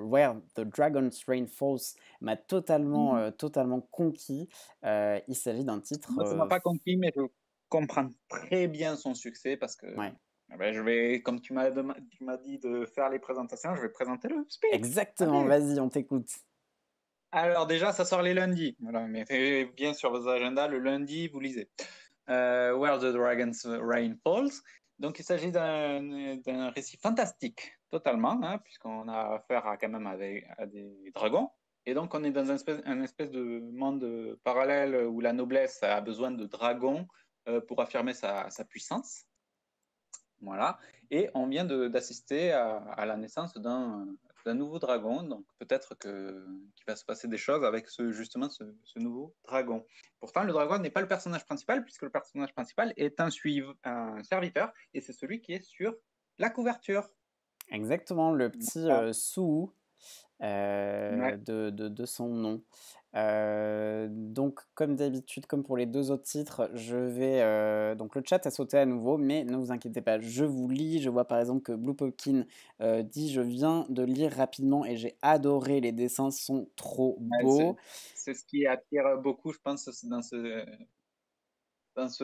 Where the Dragon's Rain Falls m'a totalement, totalement conquis. Il s'agit d'un titre, Moi, ça m'a pas conquis, mais je comprends très bien son succès parce que ouais, je vais, comme tu m'as dit de faire les présentations, je vais présenter le speech. exactement, Allez. vas-y, on t'écoute. Alors déjà, ça sort les lundis. Voilà, mettez bien sur vos agendas, le lundi, vous lisez. Where the Dragon's Rain Falls. Donc il s'agit d'un récit fantastique, totalement, hein, puisqu'on a affaire quand même à des dragons. Et donc on est dans un espèce de monde parallèle où la noblesse a besoin de dragons pour affirmer sa puissance. Voilà. Et on vient d'assister à la naissance d'un nouveau dragon. Donc peut-être qu'il va se passer des choses avec justement ce nouveau dragon. Pourtant, le dragon n'est pas le personnage principal, puisque le personnage principal est un serviteur, et c'est celui qui est sur la couverture. Exactement, le petit, Voilà. Suu, Ouais. de son nom. Donc comme d'habitude, comme pour les 2 autres titres, je vais, donc le chat a sauté à nouveau, mais ne vous inquiétez pas, je vous lis. Je vois par exemple que Blue Popkin, dit: «Je viens de lire rapidement et j'ai adoré, les dessins sont trop Ouais, beaux». c'est ce qui attire beaucoup, je pense, dans ce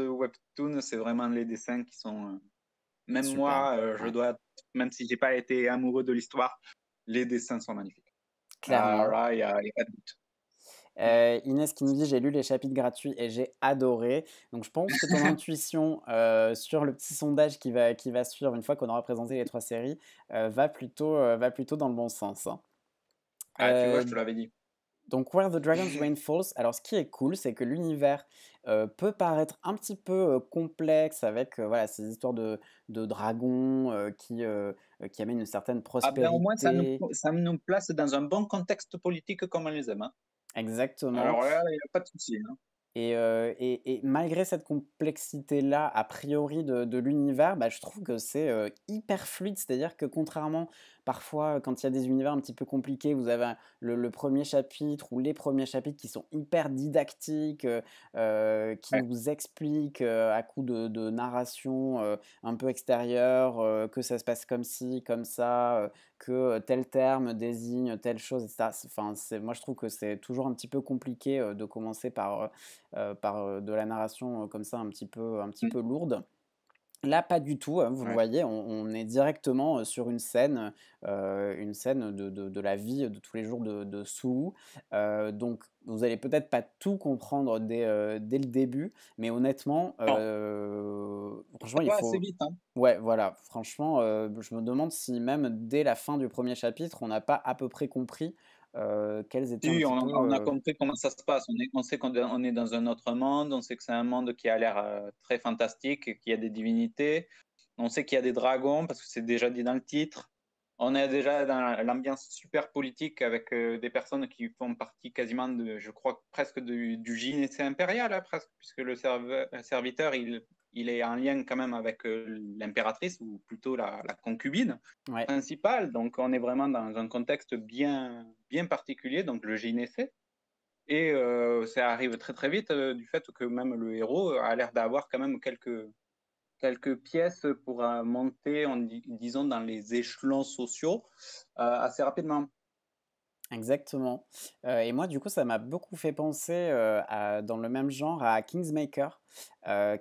webtoon. C'est vraiment les dessins qui sont. Même Super, moi, ouais, même si j'ai pas été amoureux de l'histoire, les dessins sont magnifiques. clairement. Là, il y a pas de doute. Inès qui nous dit: «J'ai lu les chapitres gratuits et j'ai adoré». Donc je pense que ton intuition, sur le petit sondage qui va suivre une fois qu'on aura présenté les 3 séries, va plutôt dans le bon sens, hein. Ah, tu vois, je Heu, te l'avais dit. donc Where the Dragon's Rain Falls, alors ce qui est cool, c'est que l'univers, peut paraître un petit peu, complexe avec, voilà, ces histoires de dragons, qui amènent une certaine Ah ben, au moins, prospérité. ça nous place dans un bon contexte politique comme on les aime, hein. Exactement. Alors là, il n'y a pas de souci, hein. Et malgré cette complexité-là, a priori de l'univers, bah, je trouve que c'est, hyper fluide. C'est-à-dire que contrairement, parfois, quand il y a des univers un petit peu compliqués, vous avez le 1er chapitre ou les premiers chapitres qui sont hyper didactiques, qui Ouais, nous expliquent, à coup de narration, un peu extérieure, que ça se passe comme ci, comme ça, que, tel terme désigne telle chose et cetera. Enfin, moi je trouve que c'est toujours un petit peu compliqué, de commencer par de la narration, comme ça un petit peu lourde. Là, pas du tout, hein, vous le ouais. voyez, on est directement, sur une scène de la vie de tous les jours de Sue. Donc vous allez peut-être pas tout comprendre dès le début, mais honnêtement, Non, franchement, ça il va assez faut, vite, hein. ouais, voilà, franchement, je me demande si même dès la fin du premier chapitre, on n'a pas à peu près compris, quels étaient un Si, petit peu, on a compris comment ça se passe. On sait on est dans un autre monde, on sait que c'est un monde qui a l'air très fantastique, qu'il y a des divinités, on sait qu'il y a des dragons parce que c'est déjà dit dans le titre. On est déjà dans l'ambiance super politique avec des personnes qui font partie quasiment je crois, presque du gynécée impérial, hein, presque, puisque le serviteur, il est en lien quand même avec l'impératrice, ou plutôt la concubine ouais. principale. Donc, on est vraiment dans un contexte bien particulier, donc le gynécée. Et ça arrive très très vite du fait que même le héros a l'air d'avoir quand même quelques pièces pour monter, disons, dans les échelons sociaux assez rapidement. Exactement, et moi, du coup, ça m'a beaucoup fait penser, dans le même genre à Kingsmaker,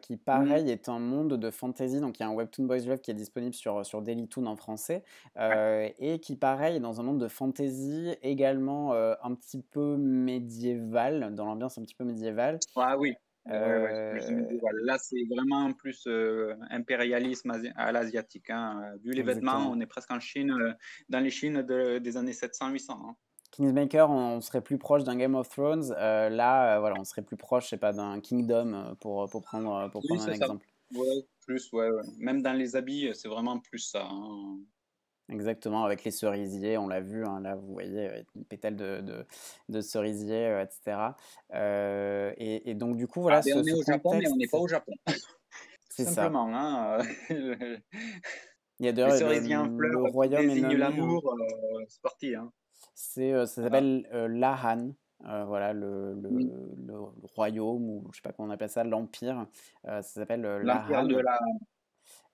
qui Mmh, pareil est un monde de fantasy. Donc il y a un webtoon Boys Love qui est disponible sur Dailytoon en français, ouais. et qui pareil est dans un monde de fantasy également, un petit peu médiéval, dans l'ambiance un petit peu médiévale. Ah oui, ouais, ouais, plus Heu, médiéval. Là, c'est vraiment plus impérialisme à l'asiatique, hein. Vu les vêtements, exactement. on est presque en Chine, dans les Chines des années 700-800, hein. Kingsmaker, on serait plus proche d'un Game of Thrones, là, voilà, on serait plus proche, je sais pas, d'un Kingdom, pour prendre Oui, un c'est ça. exemple. Ouais, plus, ouais, ouais. Même dans les habits, c'est vraiment plus ça, hein. Exactement, avec les cerisiers, on l'a vu, hein, là, vous voyez, une pétale de cerisier, et cetera. Et donc du coup, Ah voilà, ben, ce on est ce au Japon, mais on n'est contexte, pas au Japon. Tout c'est ça. simplement, hein. Le Il y a les d'ailleurs le cerisiers en fleurs le qui royaume est désignent nommé, hein. l'amour, c'est parti, hein. Ça Voilà. s'appelle Lahan, voilà Mm. le royaume ou je sais pas comment on appelle ça, l'empire, ça s'appelle L'Empire de Lahan. la.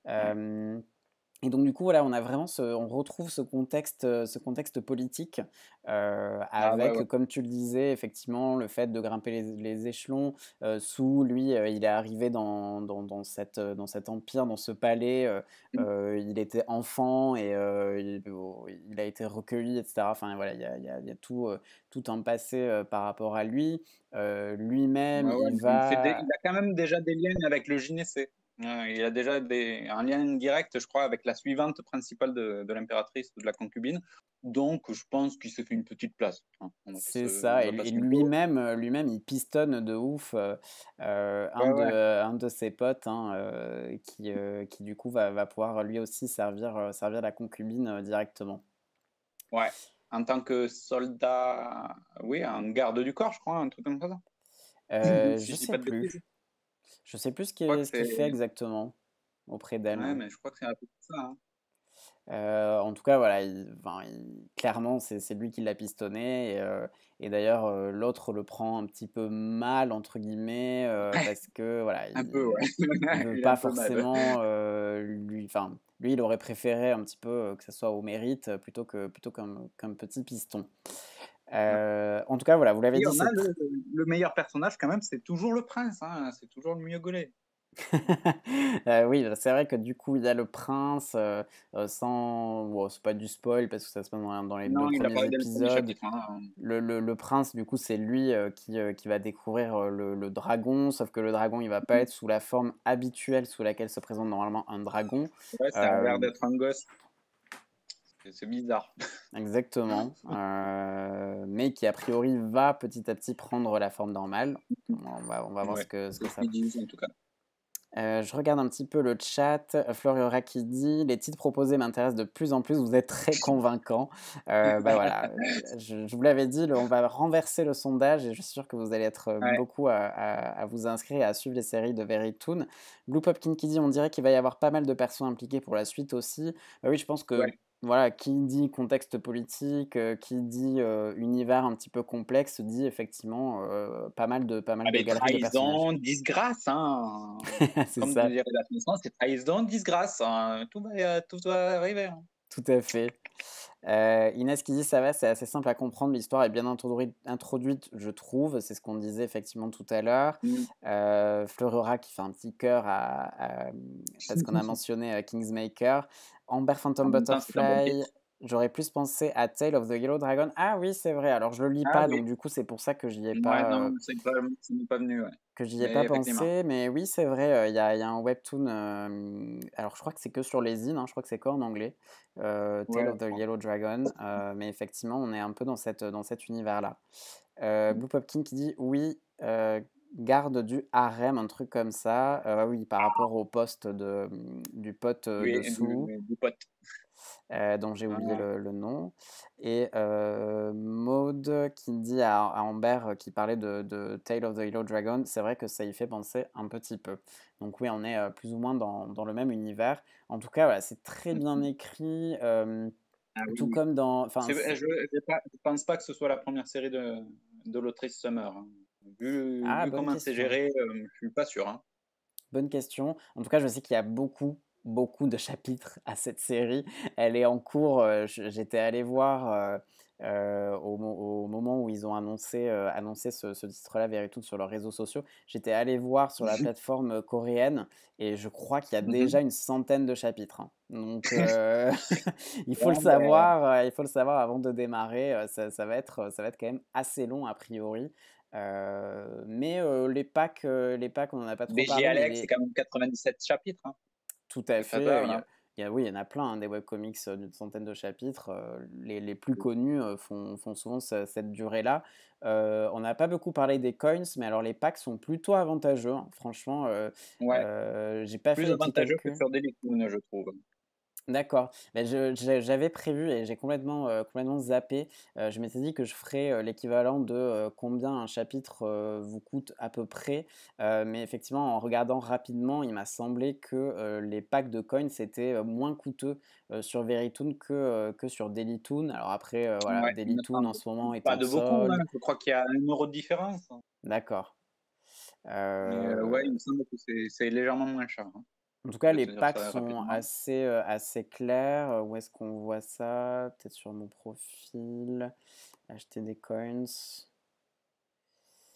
Ouais. Euh, Et donc du coup, voilà, on retrouve ce contexte politique Ah ouais, ouais. avec, comme tu le disais, effectivement, le fait de grimper les échelons. Sous lui, il est arrivé dans cet empire, dans ce palais. Mm. Il était enfant et il a été recueilli, etc. Enfin voilà, il y a tout un passé par rapport à lui. Lui-même, Ouais, ouais, il mais va. il a quand même déjà des liens avec le gynécée. Il a déjà un lien direct, je crois, avec la suivante principale de l'impératrice ou de la concubine. Donc, je pense qu'il s'est fait une petite place, hein. C'est On ça, va pas et se mytho. lui-même, il pistonne de ouf Ouais, ouais, un de ses potes hein, qui du coup va pouvoir lui aussi servir la concubine directement. ouais. En tant que soldat, oui, un garde du corps, je crois, un truc comme ça. Si Je je dis sais pas de bêtises. plus. Je sais plus Je crois que ce qu'il c'est. fait exactement auprès d'elle. Ouais, mais je crois que c'est un peu ça, hein. En tout cas, voilà, clairement, c'est lui qui l'a pistonné et d'ailleurs, l'autre le prend un petit peu «mal» entre guillemets, parce que voilà, Un peu, ouais. il veut Il est pas un peu mal. forcément, lui, il aurait préféré un petit peu, que ça soit au mérite, plutôt qu'un petit piston. Ouais. En tout cas, voilà, vous l'avez Et dit, on a c'est tr le meilleur personnage quand même, c'est toujours le prince, hein, c'est toujours le mieux gaulé. Oui, c'est vrai que du coup, il y a le prince, sans bon, c'est pas du spoil parce que ça se passe dans les 2 Non, il premiers apparaît dès le premier épisodes. chapitre, hein. Le prince, du coup, c'est lui, qui va découvrir, le dragon, sauf que le dragon, il va pas Mmh. être sous la forme habituelle sous laquelle se présente normalement un dragon. Ouais, ça a l'air Hem, d'être un gosse, c'est bizarre. Exactement, mais qui a priori va petit à petit prendre la forme normale. On va voir Ouais, ce c'est que ce ça. qu'ils disent en tout cas. Je regarde un petit peu le chat, Floriora qui dit: «Les titres proposés m'intéressent de plus en plus, vous êtes très convaincants». Bah, voilà, je vous l'avais dit, on va renverser le sondage et je suis sûr que vous allez être, Ouais, beaucoup à vous inscrire et à suivre les séries de Verytoon. Blue Popkin qui dit: «On dirait qu'il va y avoir pas mal de persos impliqués pour la suite aussi». Bah, oui, je pense que, ouais. voilà, qui dit contexte politique, qui dit, univers un petit peu complexe, dit effectivement, pas mal Ah de beh, galeries de personnages. trahison, disgrâce, hein, C'est comme ça. dirait la chanson, c'est trahison, disgrâce, hein, tout va arriver, hein. Tout à fait. Inès qui dit: «Ça va, c'est assez simple à comprendre, l'histoire est bien introduite, je trouve». C'est ce qu'on disait effectivement tout à l'heure. Mmh. Fleurera qui fait un petit cœur parce qu'on a mentionné, Kingsmaker. Amber En Phantom même temps, c'est un bon Butterfly, titre. j'aurais plus pensé à Tale of the Yellow Dragon. Ah oui, c'est vrai, alors je le lis Ah pas, oui, donc du coup, c'est pour ça ouais, non, ça m'est pas venu, ouais. que j'y ai Mais pas effectivement. pensé, mais oui, c'est vrai, il y a un webtoon, alors je crois que c'est que sur les zines, hein, je crois que c'est qu'en anglais, Ouais, Tale of je the crois. Yellow Dragon, mais effectivement, on est un peu dans cet univers-là. Mmh. Blue Popkin qui dit: «Oui, garde du harem», un truc comme ça, oui, par rapport au poste du pote, Oui, de Sue. du pote. Dont j'ai oublié Ouais, le nom et Maud qui dit à Amber, qui parlait de Tale of the Yellow Dragon, c'est vrai que ça y fait penser un petit peu. Donc oui, on est, plus ou moins dans le même univers. En tout cas, voilà, c'est très bien mmh. écrit, Ah oui, tout oui. comme dans enfin C'est je pense pas que ce soit la première série de l'autrice Summer, hein. ah, Vu bonne comment c'est question. géré, je suis pas sûr, hein. Bonne question. En tout cas, je sais qu'il y a beaucoup, beaucoup de chapitres à cette série. Elle est en cours, j'étais allé voir, au moment où ils ont annoncé ce titre-là, Verytoon, sur leurs réseaux sociaux. J'étais allé voir sur la plateforme, coréenne et je crois qu'il y a Mmh mh. déjà une centaine de chapitres, hein. Donc Bon, ben, il faut le savoir avant de démarrer, ça va être quand même assez long a priori. Mais les packs, on en a pas trop BG parlé, mais Alex, c'est les quand même 97 chapitres, hein. tout à C'est fait, faisable, hein. oui, il y en a plein, hein, des webcomics, d'une centaine de chapitres, les plus connus, font souvent cette durée-là. On n'a pas beaucoup parlé des coins, mais alors les packs sont plutôt avantageux, hein. Franchement, Ouais, j'ai pas fait plus les petits avantageux que calculs. sur Dailytoon, je trouve. D'accord. Beh, j'avais prévu et j'ai complètement zappé. Je m'étais dit que je ferais, l'équivalent de, combien un chapitre, vous coûte à peu près. Mais effectivement, en regardant rapidement, il m'a semblé que, les packs de coins étaient, moins coûteux, sur Verytoon que sur Dailytoon. Alors après, voilà, Ouais, il me Dailytoon en semble. ce moment est Pas en de beaucoup, hein, solde. je crois qu'il y a 1 € de différence. D'accord. Mais ouais, il Heu me semble que c'est légèrement moins cher, hein. En tout Je cas, vais les te dire packs ça sont rapidement. assez clairs. Où est-ce qu'on voit ça? Peut-être sur mon profil. Acheter des coins.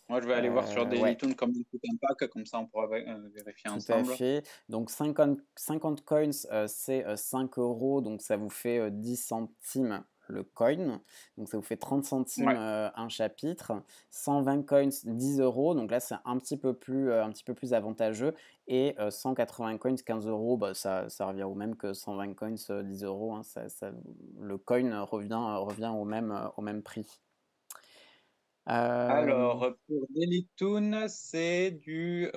Moi, je vais aller voir sur Ouais, Dailytoon combien coûte un pack, comme ça on pourra vérifier tout à ensemble. fait. Donc 50 coins, c'est, 5 €, donc ça vous fait, 10 centimes le coin. Donc ça vous fait 30 centimes, Ouais, un chapitre. 120 coins, 10 €, donc là, c'est un petit peu plus avantageux et 180 coins, 15 €, bah, ça revient au même que 120 coins, 10 €, hein. Le coin revient au même prix. Hem alors, pour Dailytoon, c'est du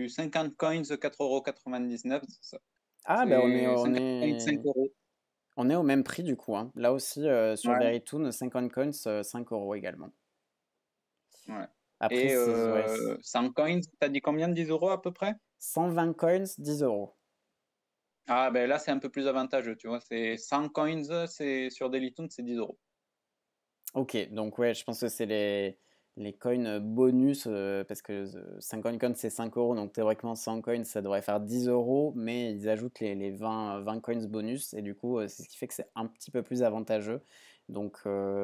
50 coins, 4,99 €. ah, ben C'est 50 coins, 5 euros. on est au même prix du coup, hein. Là aussi, sur Ouais, Verytoon, 50 coins, 5 € également. ouais. Après Et c'est ouais, 100 coins, t'as dit combien? 10 € à peu près? 120 coins, 10 €. Ah ben là, c'est un peu plus avantageux, tu vois? C'est 100 coins, c'est sur Dailytoon, c'est 10 €. OK, donc ouais, je pense que c'est les coins, bonus, parce que, 50 coins, c'est 5 €, donc théoriquement 100 coins, ça devrait faire 10 €, mais ils ajoutent les 20 coins bonus et du coup, c'est ce qui fait que c'est un petit peu plus avantageux. Donc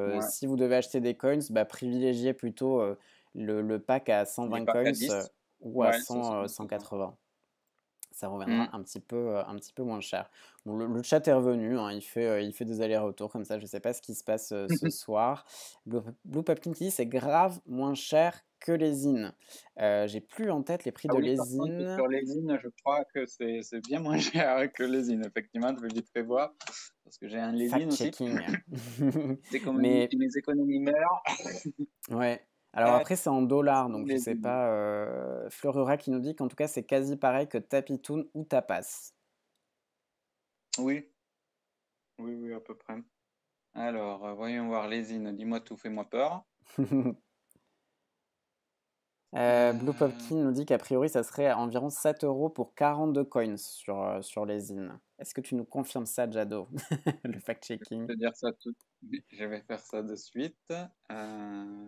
Ouais, si vous devez acheter des coins, bah, privilégiez plutôt, le pack à les 120 packs coins, à 10. ou à Ouais, c'est ça, 100, c'est ça. 180. Ça Mmh. reviendra un petit peu moins cher. Bon, le chat est revenu, hein, il fait des allers-retours comme ça, je ne sais pas ce qui se passe, ce soir. Blue Popkin qui dit: «C'est grave moins cher que les zines». J'ai plus en tête les prix Ah de oui, par contre, les sur les zines, je crois que c'est bien moins cher que les zines. Effectivement, je vais vite fait voir, parce que j'ai un lésine Fact aussi. checking. Et Mais mes économies meurent. ouais, alors Euh, après c'est en dollars, donc je les sais zines. pas, Fleurera qui nous dit qu'en tout cas c'est quasi pareil que Tapitoon ou Tapas. Oui, oui, oui, à peu près. Alors, voyons voir les zines. Dis-moi tout, fais-moi peur. Blue Euh, Popkin nous dit qu'a priori, ça serait à environ 7 € pour 42 coins sur les zines. Est-ce que tu nous confirmes ça, Jado? Le fact-checking. je vais faire ça de suite.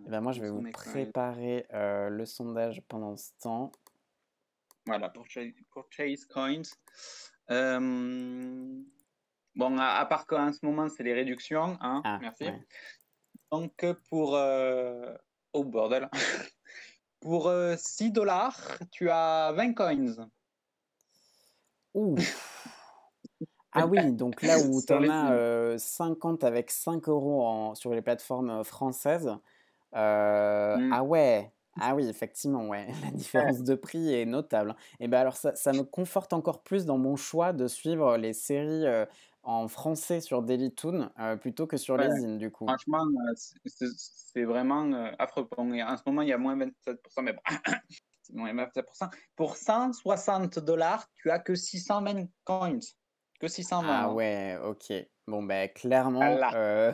Et ben moi, je Où vais sont vous mes coins? préparer le sondage pendant ce temps. Voilà, purchase coins. Euh, bon, à part qu'en ce moment, c'est les réductions, hein, Ah, merci. ouais. Donc, oh bordel. Pour 6 dollars, tu as 20 coins Ouf! Ah oui, donc là où tu sur en les as îles. 50 avec 5 € sur les plateformes françaises, Mm. ah ouais, ah oui, effectivement, ouais, la différence de prix est notable, hein. Et ben alors ça me conforte encore plus dans mon choix de suivre les séries, en français sur Dailytoon, plutôt que sur Ouais, les zines du coup. franchement, c'est vraiment affreux. Bon, et en ce moment, il y a moins 27%, mais bon, c'est moins 27%. Pour 160 dollars, tu as que 620 coins. Que 620, Ah hein. ouais, OK. Bon, ben clairement, Allah.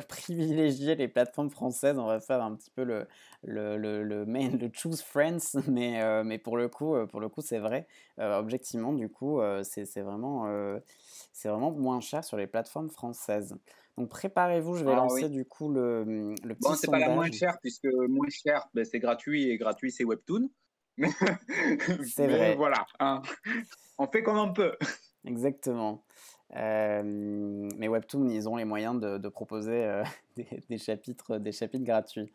privilégier les plateformes françaises, on va faire un petit peu le choose friends, mais pour le coup, c'est vrai. Objectivement, du coup, c'est vraiment moins cher sur les plateformes françaises. Donc préparez-vous, je vais Ah oui. lancer du coup le petit Bon, c'est pas la moins sondage. chère, puisque moins cher, ben, c'est gratuit, et gratuit, c'est Webtoon. Mais, C'est mais vrai. voilà, hein. On fait comme on peut. Exactement. Mais Webtoon, ils ont les moyens de proposer, des chapitres gratuits.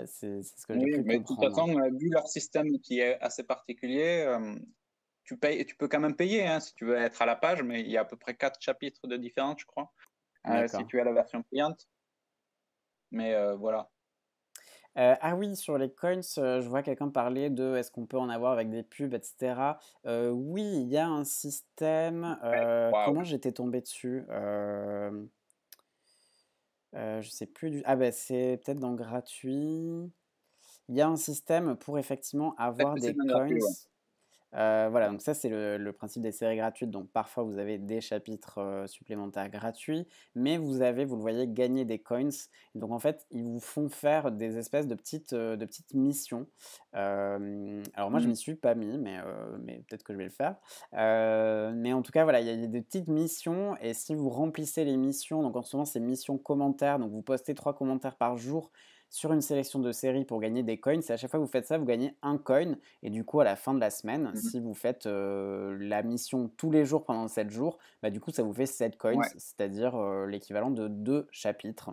C'est ce que j'ai Oui, cru mais de toute comprendre. façon, vu leur système qui est assez particulier, tu peux quand même payer, hein, si tu veux être à la page, mais il y a à peu près 4 chapitres de différence, je crois, si D'accord. tu as la version payante. Mais voilà. Ah oui, sur les coins, je vois quelqu'un parler de: «Est-ce qu'on peut en avoir avec des pubs?» et cetera. Oui, il y a un système, Ouais, waouh. comment j'étais tombé dessus? Je sais plus du ah bah, c'est peut-être dans gratuit. Il y a un système pour effectivement Peut-être avoir que c'est des bien coins. gratuit, ouais. Voilà, donc ça, c'est le principe des séries gratuites. Donc parfois, vous avez des chapitres, supplémentaires gratuits, mais vous avez, vous le voyez, gagné des coins. Donc en fait, ils vous font faire des espèces de petites missions. Alors moi, je Mmh. m'y suis pas mis, mais peut-être que je vais le faire. Mais en tout cas, voilà, il y a des petites missions et si vous remplissez les missions, donc en ce moment, c'est missions commentaires, donc vous postez 3 commentaires par jour sur une sélection de séries pour gagner des coins et à chaque fois que vous faites ça, vous gagnez un coin et du coup, à la fin de la semaine, Mmh. si vous faites, la mission tous les jours pendant 7 jours, bah, du coup, ça vous fait 7 coins, Ouais. c'est-à-dire, l'équivalent de 2 chapitres,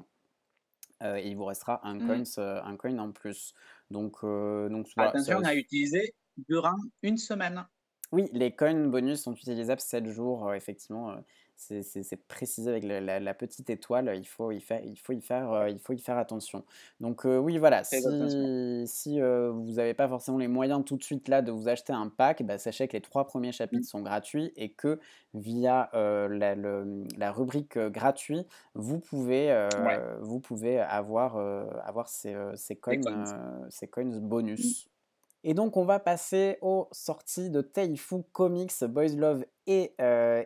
et il vous restera Mmh. un coin en plus. Donc voilà, Attention ça à utiliser durant une semaine. oui, les coins bonus sont utilisables 7 jours, effectivement, c'est précisé avec la petite étoile, il faut y faire attention. Donc oui, voilà, Faites attention. si, vous n'avez pas forcément les moyens tout de suite là de vous acheter un pack, bah, sachez que les 3 premiers Mmh. chapitres sont gratuits et que via, la rubrique, gratuit, Ouais, vous pouvez avoir des coins. ces coins Mmh. bonus. Et donc, on va passer aux sorties de Taifu Comics, Boys Love et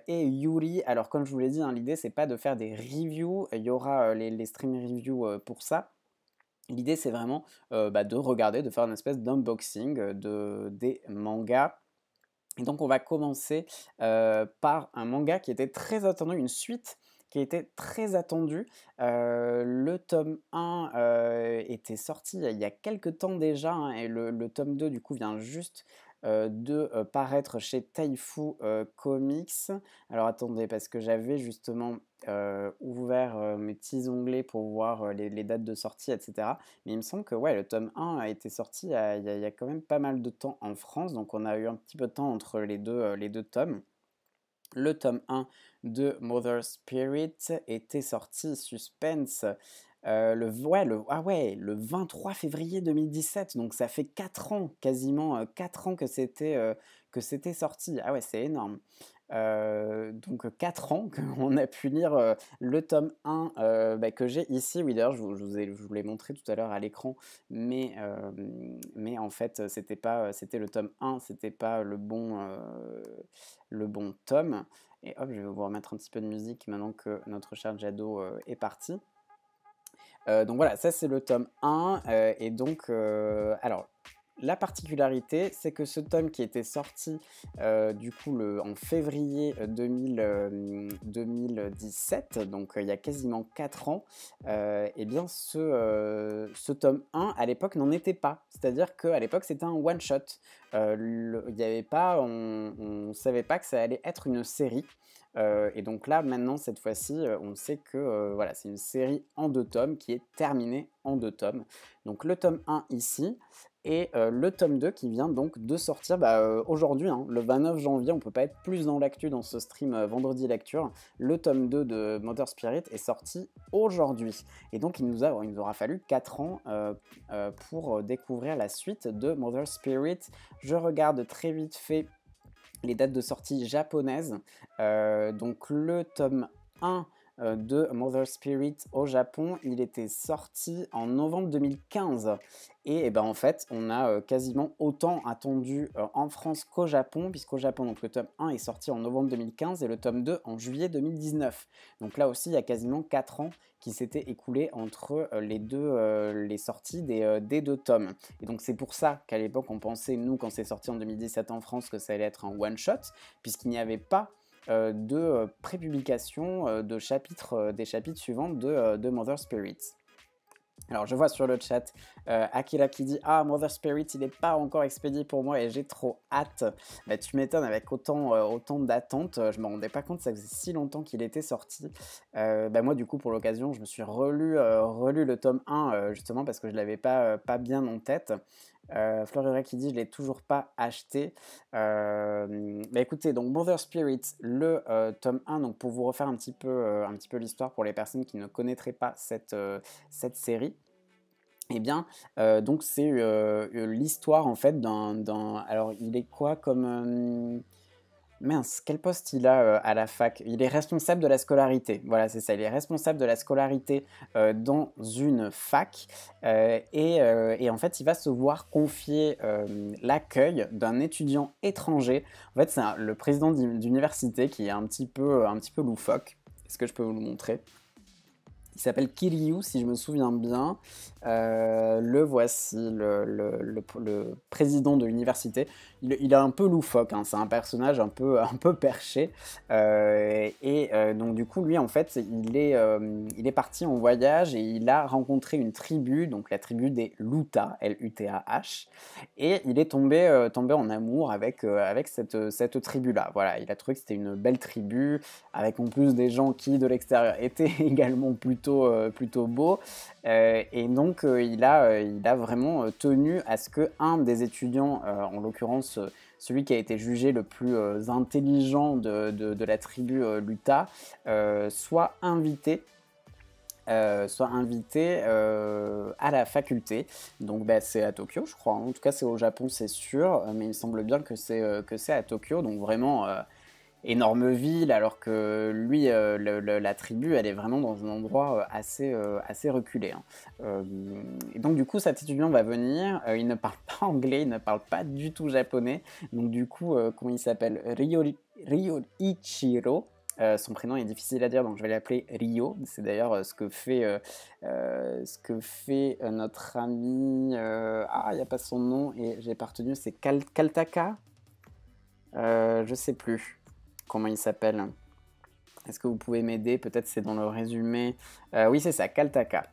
Yuri. Alors, comme je vous l'ai dit, hein, l'idée, c'est pas de faire des reviews. Il y aura les stream reviews pour ça. L'idée, c'est vraiment bah, de regarder, de faire une espèce d'unboxing des mangas. Et donc on va commencer, par un manga qui était très attendu, une suite qui était très attendue. Le tome 1, était sorti il y a quelque temps déjà, hein, et le tome 2 du coup vient juste, paraître chez Taifu, Comics. Alors attendez, parce que j'avais justement, ouvert, mes petits onglets pour voir, les dates de sortie et cetera. Mais il me semble que ouais, le tome 1 a été sorti il y a quand même pas mal de temps en France, donc on a eu un petit peu de temps entre les 2 tomes. Le tome 1 de Mother Spirit était sorti, suspense, le 23 février 2017, donc ça fait 4 ans, quasiment, 4 ans que c'était sorti. Ah ouais, c'est énorme. Donc 4 ans qu'on a pu lire, le tome 1, bah, que j'ai ici. Oui, d'ailleurs, je vous l'ai montré tout à l'heure à l'écran, mais en fait, c'était pas, c'était le tome 1, c'était pas le bon tome. Et hop, je vais vous remettre un petit peu de musique maintenant que notre cher Jado, est parti. Donc voilà, ça c'est le tome 1, et donc alors la particularité, c'est que ce tome qui était sorti, du coup en février, 2017, donc il y a quasiment 4 ans, et bien ce tome 1 à l'époque n'en était pas. C'est-à-dire qu'à l'époque c'était un one shot. Il y avait pas on savait pas que ça allait être une série. Et donc là, maintenant, cette fois-ci, on sait que voilà, c'est une série en 2 tomes qui est terminée en 2 tomes. Donc le tome 1 ici et le tome 2 qui vient donc de sortir bah, aujourd'hui, hein, le 29 janvier. On ne peut pas être plus dans l'actu dans ce stream Vendredi Lecture. Le tome 2 de Mother Spirit est sorti aujourd'hui. Et donc il nous aura fallu 4 ans pour découvrir la suite de Mother Spirit. Je regarde très vite fait les dates de sortie japonaises. Donc le tome 1 de Mother Spirit au Japon, il était sorti en novembre 2015. Et, ben en fait, on a quasiment autant attendu en France qu'au Japon, puisqu'au Japon, donc, le tome 1 est sorti en novembre 2015 et le tome 2 en juillet 2019. Donc là aussi, il y a quasiment 4 ans qui s'étaient écoulés entre les sorties des 2 tomes. Et donc c'est pour ça qu'à l'époque, on pensait, nous, quand c'est sorti en 2017 en France, que ça allait être un one-shot, puisqu'il n'y avait pas de prépublication des chapitres suivants de Mother Spirits. Alors je vois sur le chat Akira qui dit «Ah, Mother Spirit, il n'est pas encore expédié pour moi et j'ai trop hâte». Bah, tu m'étonnes avec autant d'attente, je me rendais pas compte, ça faisait si longtemps qu'il était sorti. Bah, moi du coup pour l'occasion, je me suis relu le tome 1 justement parce que je l'avais pas bien en tête. Florera qui dit «Je l'ai toujours pas acheté». Bah, écoutez, donc Mother Spirit, le tome 1, donc pour vous refaire un petit peu l'histoire pour les personnes qui ne connaîtraient pas cette série. Eh bien, donc c'est l'histoire en fait alors il est quoi comme, Mince, quel poste il a à la fac? Il est responsable de la scolarité. Voilà, c'est ça. Il est responsable de la scolarité dans une fac et en fait, il va se voir confier l'accueil d'un étudiant étranger. En fait, c'est le président d'université qui est un petit peu loufoque. Est-ce que je peux vous le montrer? Il s'appelle Kiryu, si je me souviens bien. Le voici, le président de l'université. Il est un peu loufoque, hein, c'est un personnage un peu perché. Donc du coup, lui, en fait, il est parti en voyage et il a rencontré une tribu, donc la tribu des Luta, L-U-T-A-H. Et il est tombé en amour avec cette tribu-là. Voilà, il a trouvé que c'était une belle tribu, avec en plus des gens qui, de l'extérieur, étaient également plutôt beaux. Et donc, il a vraiment tenu à ce qu'un des étudiants, en l'occurrence celui qui a été jugé le plus intelligent de la tribu Luta, soit invité à la faculté. Donc bah, c'est à Tokyo, je crois. En tout cas, c'est au Japon, c'est sûr. Mais il me semble bien que c'est à Tokyo. Donc vraiment énorme ville, alors que lui, la tribu, elle est vraiment dans un endroit assez reculé. Hein. Et donc du coup, cet étudiant va venir. Il ne parle pas anglais, il ne parle pas du tout japonais. Donc du coup, comment il s'appelle? Ryoichiro. Son prénom est difficile à dire, donc je vais l'appeler Ryo. C'est d'ailleurs ce que fait notre ami. Il n'y a pas son nom et j'ai pas retenu. C'est Kaltaka. Je sais plus comment il s'appelle. Est-ce que vous pouvez m'aider? Peut-être c'est dans le résumé. Oui, c'est ça, Kaltaka.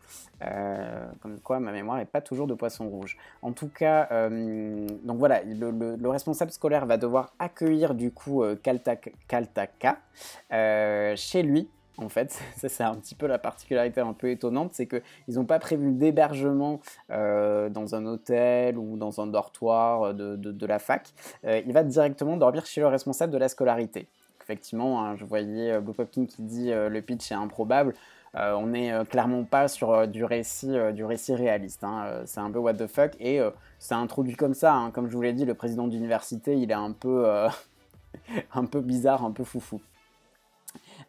Comme quoi, ma mémoire n'est pas toujours de poisson rouge. En tout cas, donc voilà, le responsable scolaire va devoir accueillir du coup Kaltaka chez lui. En fait, ça c'est un petit peu la particularité un peu étonnante, c'est qu'ils n'ont pas prévu d'hébergement dans un hôtel ou dans un dortoir de la fac. Il va directement dormir chez le responsable de la scolarité. Effectivement, hein, je voyais Blue Popkin qui dit le pitch est improbable. On n'est clairement pas sur du récit réaliste. Hein. C'est un peu what the fuck et c'est introduit comme ça. Hein. Comme je vous l'ai dit, le président d'université, il est un peu, un peu bizarre, un peu foufou.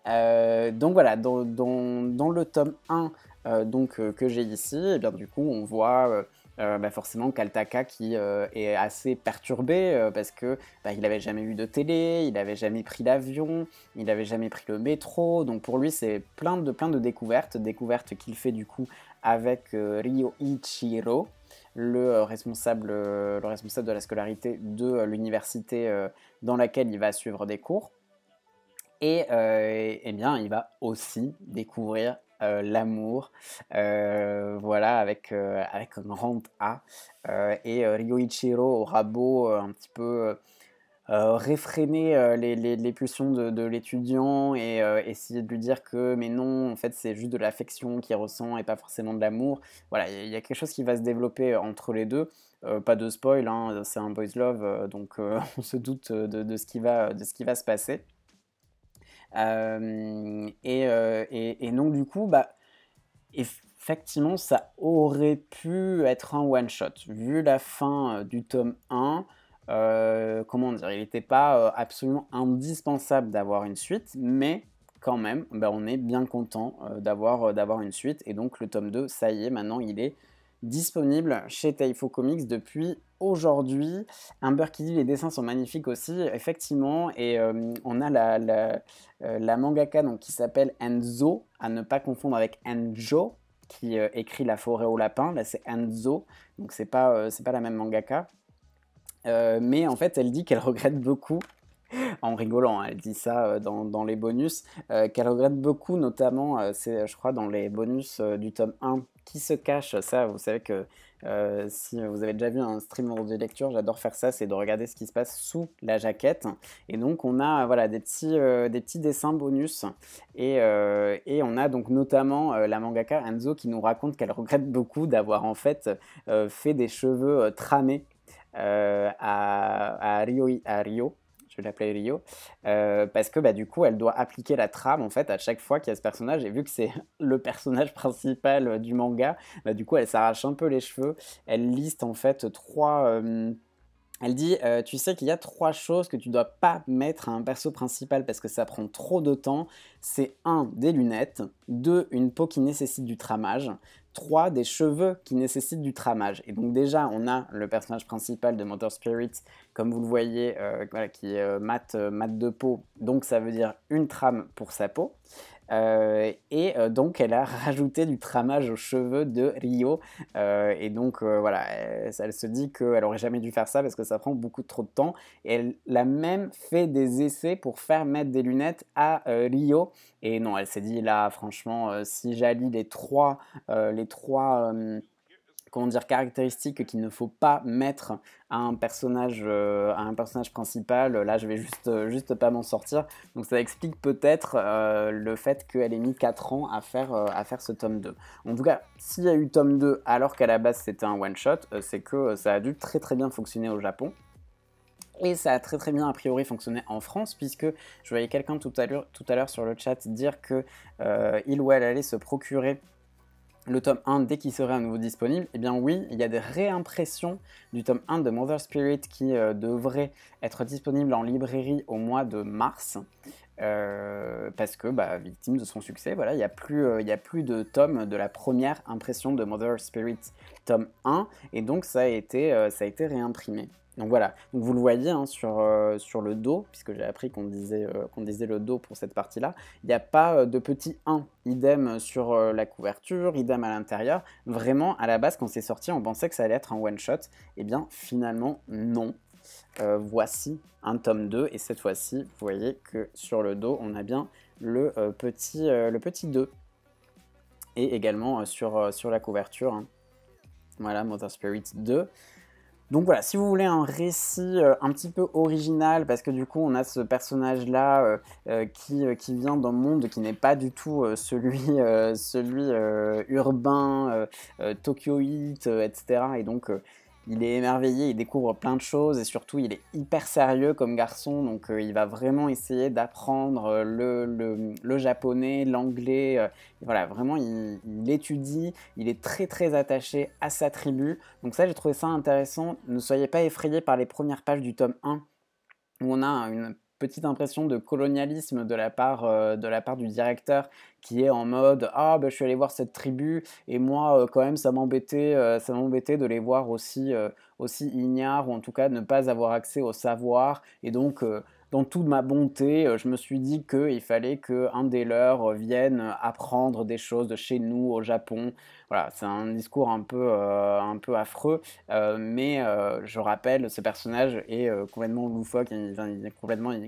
Donc voilà, dans le tome 1 que j'ai ici, et bien, du coup, on voit forcément Kaltaka qui est assez perturbé parce que il n'avait jamais vu de télé, il n'avait jamais pris l'avion, il n'avait jamais pris le métro. Donc pour lui, c'est plein de découvertes qu'il fait du coup avec Ryoichiro, le responsable de la scolarité de l'université dans laquelle il va suivre des cours. Et eh bien, il va aussi découvrir l'amour, voilà, avec un grand A. Et Ryoichiro aura beau un petit peu réfréner les pulsions de l'étudiant et essayer de lui dire que mais non, en fait, c'est juste de l'affection qu'il ressent et pas forcément de l'amour. Voilà, il y a quelque chose qui va se développer entre les deux. Pas de spoil, hein, c'est un boys love, donc on se doute de ce qui va se passer. Et donc du coup, effectivement, ça aurait pu être un one-shot. Vu la fin du tome 1, comment dire, il n'était pas absolument indispensable d'avoir une suite, mais quand même, on est bien content d'avoir une suite. Et donc le tome 2, ça y est, maintenant il est disponible chez Taifo Comics depuis aujourd'hui. Amber qui dit les dessins sont magnifiques aussi, effectivement, et on a la mangaka donc, qui s'appelle Enzo, à ne pas confondre avec Enjo, qui écrit La forêt au lapin. Là, c'est Enzo, donc c'est pas la même mangaka. Mais en fait, elle dit qu'elle regrette beaucoup, en rigolant, hein, elle dit ça dans les bonus, qu'elle regrette beaucoup, notamment, c'est je crois dans les bonus du tome 1, qui se cache, ça vous savez que si vous avez déjà vu un stream de lecture, j'adore faire ça, c'est de regarder ce qui se passe sous la jaquette, et donc on a voilà, des petits dessins bonus, et on a donc notamment la mangaka Enzo qui nous raconte qu'elle regrette beaucoup d'avoir en fait fait des cheveux tramés à Rio, je vais l'appeler Rio, parce que du coup elle doit appliquer la trame en fait à chaque fois qu'il y a ce personnage, et vu que c'est le personnage principal du manga, du coup elle s'arrache un peu les cheveux, elle liste en fait Elle dit, «Tu sais qu'il y a 3 choses que tu dois pas mettre à un perso principal parce que ça prend trop de temps. C'est un des lunettes, 2 une peau qui nécessite du tramage, 3 des cheveux qui nécessitent du tramage». Et donc déjà, on a le personnage principal de Mother Spirit, comme vous le voyez, voilà, qui est, mat de peau, donc ça veut dire une trame pour sa peau. Donc elle a rajouté du tramage aux cheveux de Rio. Et donc voilà, elle se dit qu'elle aurait jamais dû faire ça parce que ça prend beaucoup trop de temps. Et elle a même fait des essais pour faire mettre des lunettes à Rio. Et non, elle s'est dit là, franchement, si j'allie les trois comment dire, caractéristiques qu'il ne faut pas mettre à un personnage principal, là je vais juste pas m'en sortir. Donc ça explique peut-être le fait qu'elle ait mis 4 ans à faire ce tome 2. En tout cas, s'il y a eu tome 2 alors qu'à la base c'était un one-shot, c'est que ça a dû très très bien fonctionner au Japon. Et ça a très très bien a priori fonctionné en France, puisque je voyais quelqu'un tout à l'heure sur le chat dire que il ou elle allait se procurer le tome 1 dès qu'il serait à nouveau disponible. Eh bien oui, il y a des réimpressions du tome 1 de Mother Spirit qui devraient être disponibles en librairie au mois de mars. Parce que, victime de son succès, voilà, il n'y a plus de tomes de la première impression de Mother Spirit tome 1, et donc ça a été réimprimé. Donc voilà, donc vous le voyez hein, sur le dos, puisque j'ai appris qu'on disait le dos pour cette partie-là, il n'y a pas de petit 1, idem sur la couverture, idem à l'intérieur. Vraiment, à la base, quand c'est sorti, on pensait que ça allait être un one-shot. Eh bien, finalement, non. Voici un tome 2, et cette fois-ci, vous voyez que sur le dos, on a bien le petit 2. Et également sur la couverture, hein. Voilà, Mother Spirit 2. Donc voilà, si vous voulez un récit un petit peu original, parce que du coup on a ce personnage-là qui vient d'un monde qui n'est pas du tout celui urbain, tokyoïte, etc. Et donc il est émerveillé, il découvre plein de choses et surtout il est hyper sérieux comme garçon, donc il va vraiment essayer d'apprendre le japonais, l'anglais, voilà, vraiment il étudie, il est très très attaché à sa tribu. Donc ça, j'ai trouvé ça intéressant. Ne soyez pas effrayés par les premières pages du tome 1, où on a une petite impression de colonialisme de la part du directeur, qui est en mode « Ah, je suis allé voir cette tribu, et moi, quand même, ça m'embêtait de les voir aussi ignares, ou en tout cas de ne pas avoir accès au savoir. Et donc, dans toute ma bonté, je me suis dit qu'il fallait qu'un des leurs vienne apprendre des choses de chez nous, au Japon. » Voilà, c'est un discours un peu affreux. Mais je rappelle, ce personnage est complètement loufoque,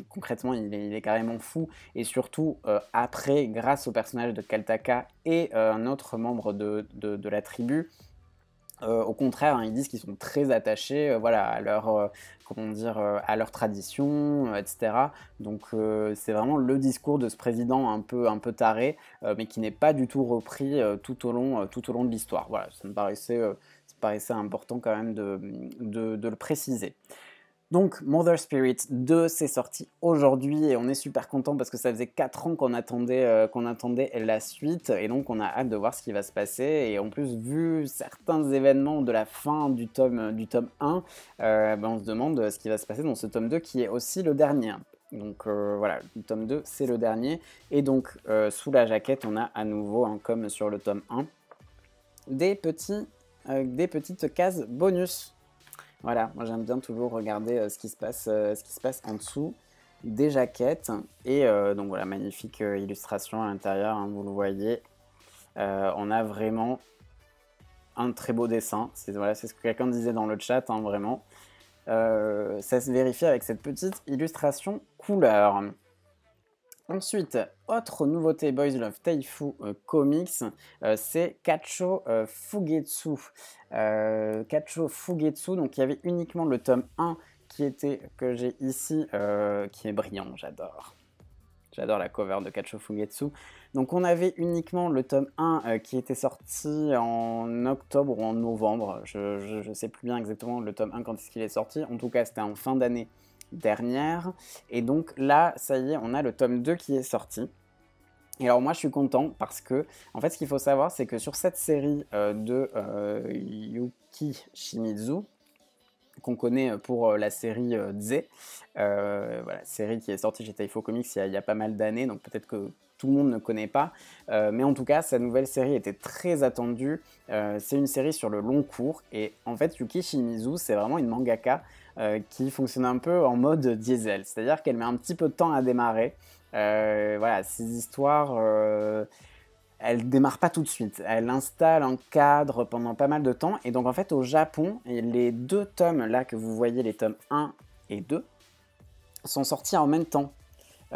concrètement, il est carrément fou. Et surtout, après, grâce au personnage de Kaltaka et un autre membre de la tribu, au contraire, hein, ils disent qu'ils sont très attachés voilà, à leur tradition, etc. Donc c'est vraiment le discours de ce président un peu taré, mais qui n'est pas du tout repris tout au long de l'histoire. Voilà, ça me paraissait important quand même de le préciser. Donc Mother Spirit 2, c'est sorti aujourd'hui et on est super content parce que ça faisait 4 ans qu'on attendait la suite, et donc on a hâte de voir ce qui va se passer. Et en plus, vu certains événements de la fin du tome 1, on se demande ce qui va se passer dans ce tome 2 qui est aussi le dernier. Donc voilà, le tome 2 c'est le dernier, et donc sous la jaquette on a à nouveau, hein, comme sur le tome 1, des petites cases bonus. Voilà, moi j'aime bien toujours regarder ce qui se passe en dessous des jaquettes. Et donc voilà, magnifique illustration à l'intérieur, hein, vous le voyez. On a vraiment un très beau dessin. C'est ce que quelqu'un disait dans le chat, hein, vraiment. Ça se vérifie avec cette petite illustration couleur. Ensuite, autre nouveauté Boys Love Taifu Comics, c'est Kacho Fugetsu. Kacho Fugetsu, donc il y avait uniquement le tome 1 que j'ai ici, qui est brillant, j'adore. J'adore la cover de Kacho Fugetsu. Donc on avait uniquement le tome 1 qui était sorti en octobre ou en novembre. Je ne sais plus bien exactement le tome 1 quand est-ce qu'il est sorti. En tout cas, c'était en fin d'année dernière. Et donc là, ça y est, on a le tome 2 qui est sorti. Et alors moi je suis content parce que, en fait, ce qu'il faut savoir, c'est que sur cette série de Yuki Shimizu, qu'on connaît pour la série Z. Voilà, série qui est sortie chez Taifo Comics il y a pas mal d'années, donc peut-être que tout le monde ne connaît pas. Mais en tout cas, sa nouvelle série était très attendue. C'est une série sur le long cours. Et en fait, Yuki Shimizu, c'est vraiment une mangaka qui fonctionne un peu en mode diesel. C'est-à-dire qu'elle met un petit peu de temps à démarrer. Voilà, ces histoires... elle démarre pas tout de suite. Elle installe un cadre pendant pas mal de temps. Et donc, en fait, au Japon, les 2 tomes, là, que vous voyez, les tomes 1 et 2, sont sortis en même temps.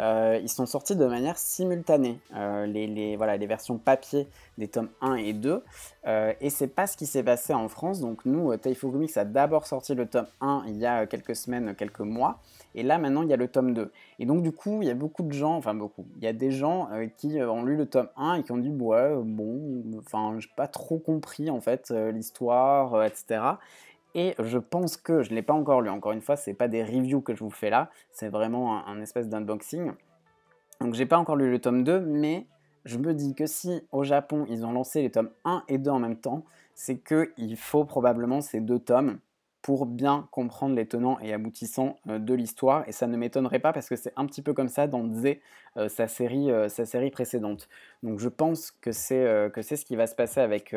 Ils sont sortis de manière simultanée, voilà, les versions papier des tomes 1 et 2. Et c'est pas ce qui s'est passé en France. Donc nous, Taifo Comics a d'abord sorti le tome 1 il y a quelques semaines, quelques mois. Et là, maintenant, il y a le tome 2. Et donc, du coup, il y a beaucoup de gens, enfin beaucoup, il y a des gens qui ont lu le tome 1 et qui ont dit, ouais, bon, enfin, j'ai pas trop compris, en fait, l'histoire, etc. Et je pense que, je ne l'ai pas encore lu, encore une fois, c'est pas des reviews que je vous fais là, c'est vraiment un espèce d'unboxing. Donc j'ai pas encore lu le tome 2, mais je me dis que si au Japon ils ont lancé les tomes 1 et 2 en même temps, c'est qu'il faut probablement ces 2 tomes pour bien comprendre les tenants et aboutissants de l'histoire. Et ça ne m'étonnerait pas parce que c'est un petit peu comme ça dans Z, sa série précédente. Donc je pense que c'est ce qui va se passer avec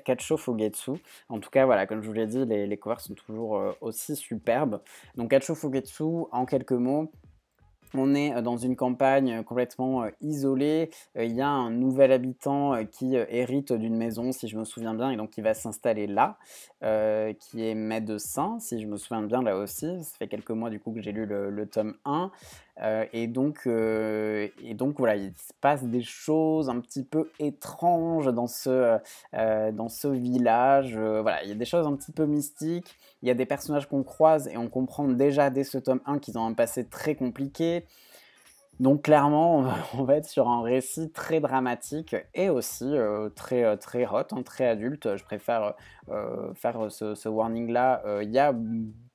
Kacho Fugetsu. En tout cas, voilà, comme je vous l'ai dit, les covers sont toujours aussi superbes. Donc Kacho Fugetsu, en quelques mots, on est dans une campagne complètement isolée. Il y a un nouvel habitant qui hérite d'une maison, si je me souviens bien, et donc qui va s'installer là, qui est médecin, si je me souviens bien là aussi. Ça fait quelques mois du coup que j'ai lu le tome 1. Et donc voilà, il se passe des choses un petit peu étranges dans ce village. Voilà, il y a des choses un petit peu mystiques. Il y a des personnages qu'on croise et on comprend déjà dès ce tome 1 qu'ils ont un passé très compliqué. Donc clairement, on va être sur un récit très dramatique et aussi très hot, hein, très adulte. Je préfère faire ce warning-là. Il y a